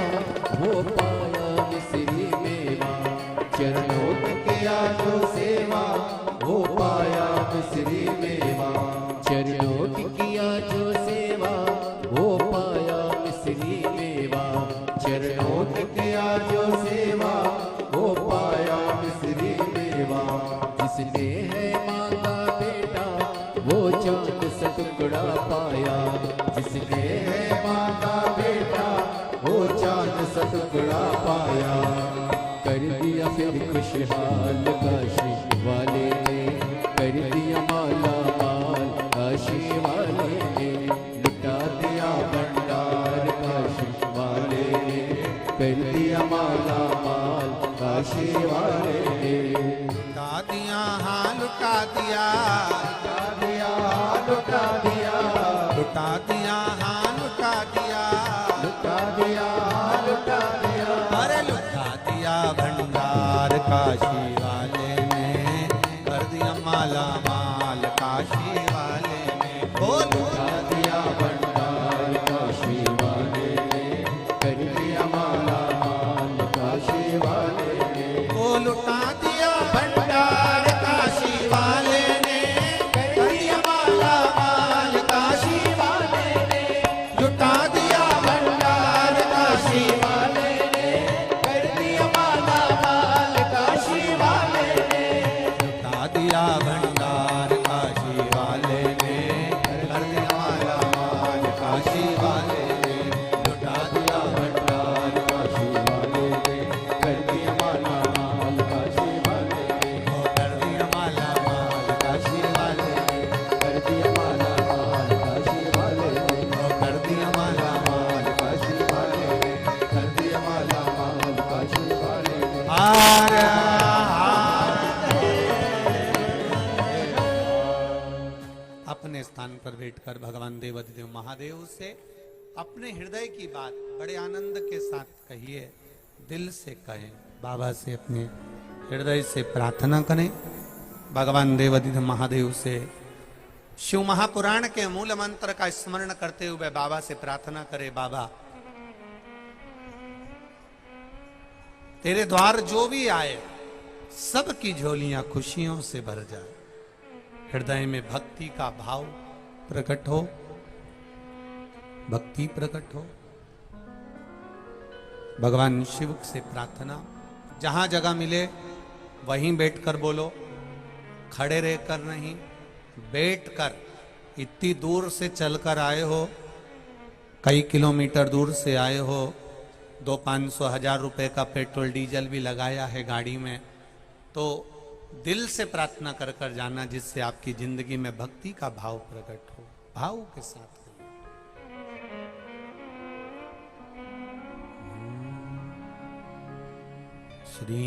वो पाया मिश्री मेवा। चरणों की किया जो सेवा वो पाया मिश्री मेवा। चरणों की किया जो सेवा वो पाया मिश्री मेवा। चरणों की किया जो सेवा वो पाया मिश्री मेवा। जिसने है मांगा बेटा वो चांद सा टुकड़ा पाया। जिसने है मांगा बेटा वो चांद सा टुकड़ा पाया। कर दिया फिर खुशहाल काशी वाले ने। कर दिया माला माल काशी वाले ने। लुटा दिया भंडार काशी वाले ने। कर दिया माला माल काशी वाले ने। लुटा दिया हाँ लुटा दिया। लुटा दिया लुटा दिया। लुटा दिया हाँ लुटा दिया। लुटा दिया लुटा दिया। अरे लुटा दिया भंडार काशी वाले ने। कर दिया माला माल काशी वाले ने। ओ लुटा दिया भंडार काशी वाले ने। कर दिया माला माल काशी वाले ने। ओ लुटा दिया भंडार काशी वाले ने। कर दिया माला माल काशी वाले ने। लुटा दिया भंडार काशी वाले ने। कर दिया माला माल काशी वाले ने। लुटा दिया भंडार काशी वाले ने। कर दिया माला माल काशी वाले ने। लुटा दिया भंडार काशी वाले ने। कर दिया माला माल काशी वाले ने। कर दिया माला माल काशी वाले ने। कर दिया माला माल काशी वाले ने। कर दिया माला माल काशी वाले ने। कर दिया माला माल काशी वाले ने। हार अपने स्थान पर बैठकर भगवान देवाधिदेव महादेव से अपने हृदय की बात बड़े आनंद के साथ कहिए। दिल से कहें, बाबा से अपने हृदय से प्रार्थना करें। भगवान देवाधिदेव महादेव से शिव महापुराण के मूल मंत्र का स्मरण करते हुए बाबा से प्रार्थना करें। बाबा तेरे द्वार जो भी आए सबकी झोलियां खुशियों से भर जाए। हृदय में भक्ति का भाव प्रकट हो। भक्ति प्रकट हो। भगवान शिव से प्रार्थना, जहां जगह मिले वहीं बैठकर बोलो। खड़े रहकर नहीं, बैठकर। इतनी दूर से चलकर आए हो, कई किलोमीटर दूर से आए हो, 200-500-1000 रुपए का पेट्रोल डीजल भी लगाया है गाड़ी में, तो दिल से प्रार्थना कर कर जाना, जिससे आपकी जिंदगी में भक्ति का भाव प्रकट हो। भाव के साथ श्री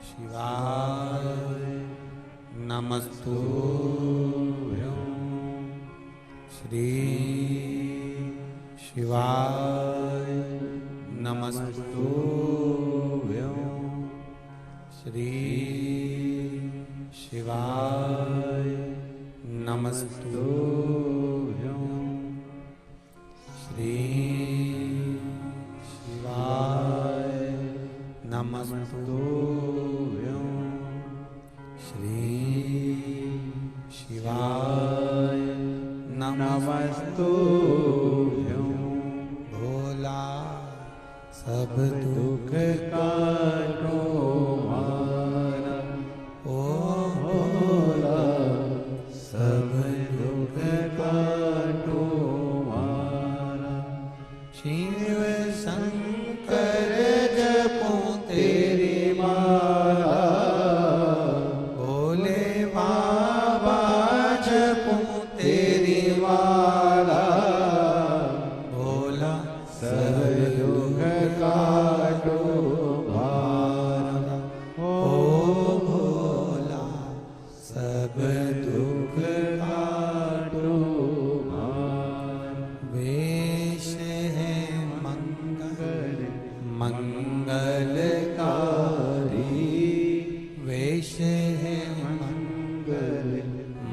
शिवाय नमस्तुभ्यं। श्री शिवाय नमस्तुभ्यं। श्री शिवाय नमस्तुभ्यं। श्री शिवाय नमस्तुभ्यं। श्री शिवाय नमस्तुभ्यं। भोला सब दुख काटो मारा। ओ भोला सब दुख काटो मारा। शिव शंकर जपो तेरी माला। भोले बाबा जपो तेरी माला। भोला सब दुख काटो मारा। ओ भोला सब दुख काटो मारा। वेश है मंगल मंगलकारी। वेश है मंगल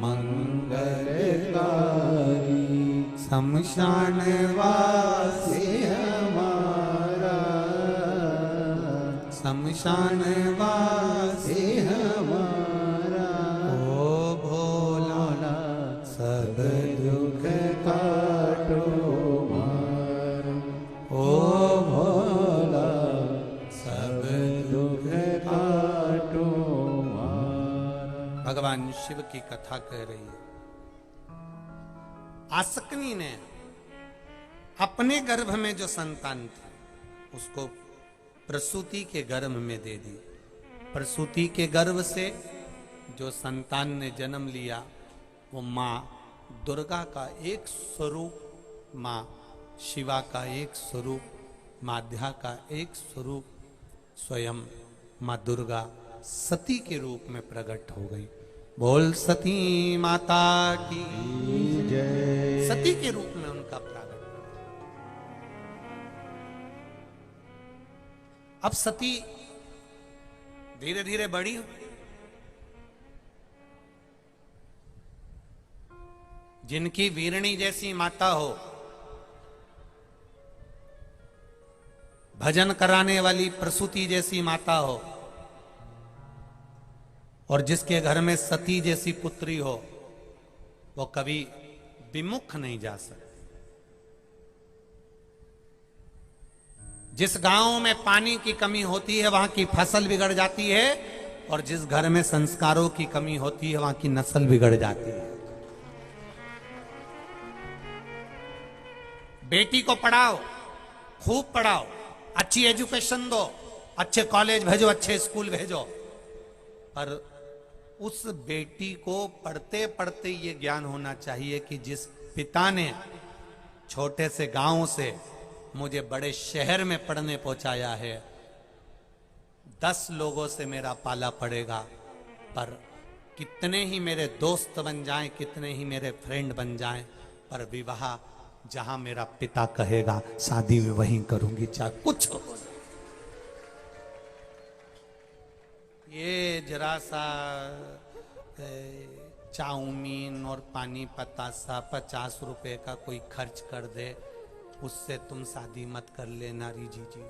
मंगलकारी। शमशान शमशान वासी हमारा ओ भोला सब दुख काटो मारो। ओ भोला सब दुख काटो मारो। भगवान शिव की कथा कह रही है। आसकनी ने अपने गर्भ में जो संतान थी उसको प्रसूति के गर्भ में दे दी। प्रसूति के गर्भ से जो संतान ने जन्म लिया वो माँ दुर्गा का एक स्वरूप, माँ शिवा का एक स्वरूप, माध्या का एक स्वरूप, स्वयं माँ दुर्गा सती के रूप में प्रकट हो गई। बोल सती माता की जय। सती के रूप में उनका प्रागट। अब सती धीरे धीरे बड़ी हो, जिनकी वीरणी जैसी माता हो, भजन कराने वाली प्रसूति जैसी माता हो, और जिसके घर में सती जैसी पुत्री हो, वो कभी विमुख नहीं जा सकती। जिस गांव में पानी की कमी होती है वहां की फसल बिगड़ जाती है, और जिस घर में संस्कारों की कमी होती है वहां की नस्ल बिगड़ जाती है। बेटी को पढ़ाओ, खूब पढ़ाओ, अच्छी एजुकेशन दो, अच्छे कॉलेज भेजो, अच्छे स्कूल भेजो, पर उस बेटी को पढ़ते पढ़ते ये ज्ञान होना चाहिए कि जिस पिता ने छोटे से गांव से मुझे बड़े शहर में पढ़ने पहुंचाया है, 10 लोगों से मेरा पाला पड़ेगा, पर कितने ही मेरे दोस्त बन जाएं, कितने ही मेरे फ्रेंड बन जाएं, पर विवाह जहां मेरा पिता कहेगा शादी में वहीं करूंगी, चाहे कुछ हो। ये जरा सा चाउमीन और पानी पतासा 50 रुपए का कोई खर्च कर दे, उससे तुम शादी मत कर लेना रीजी जी।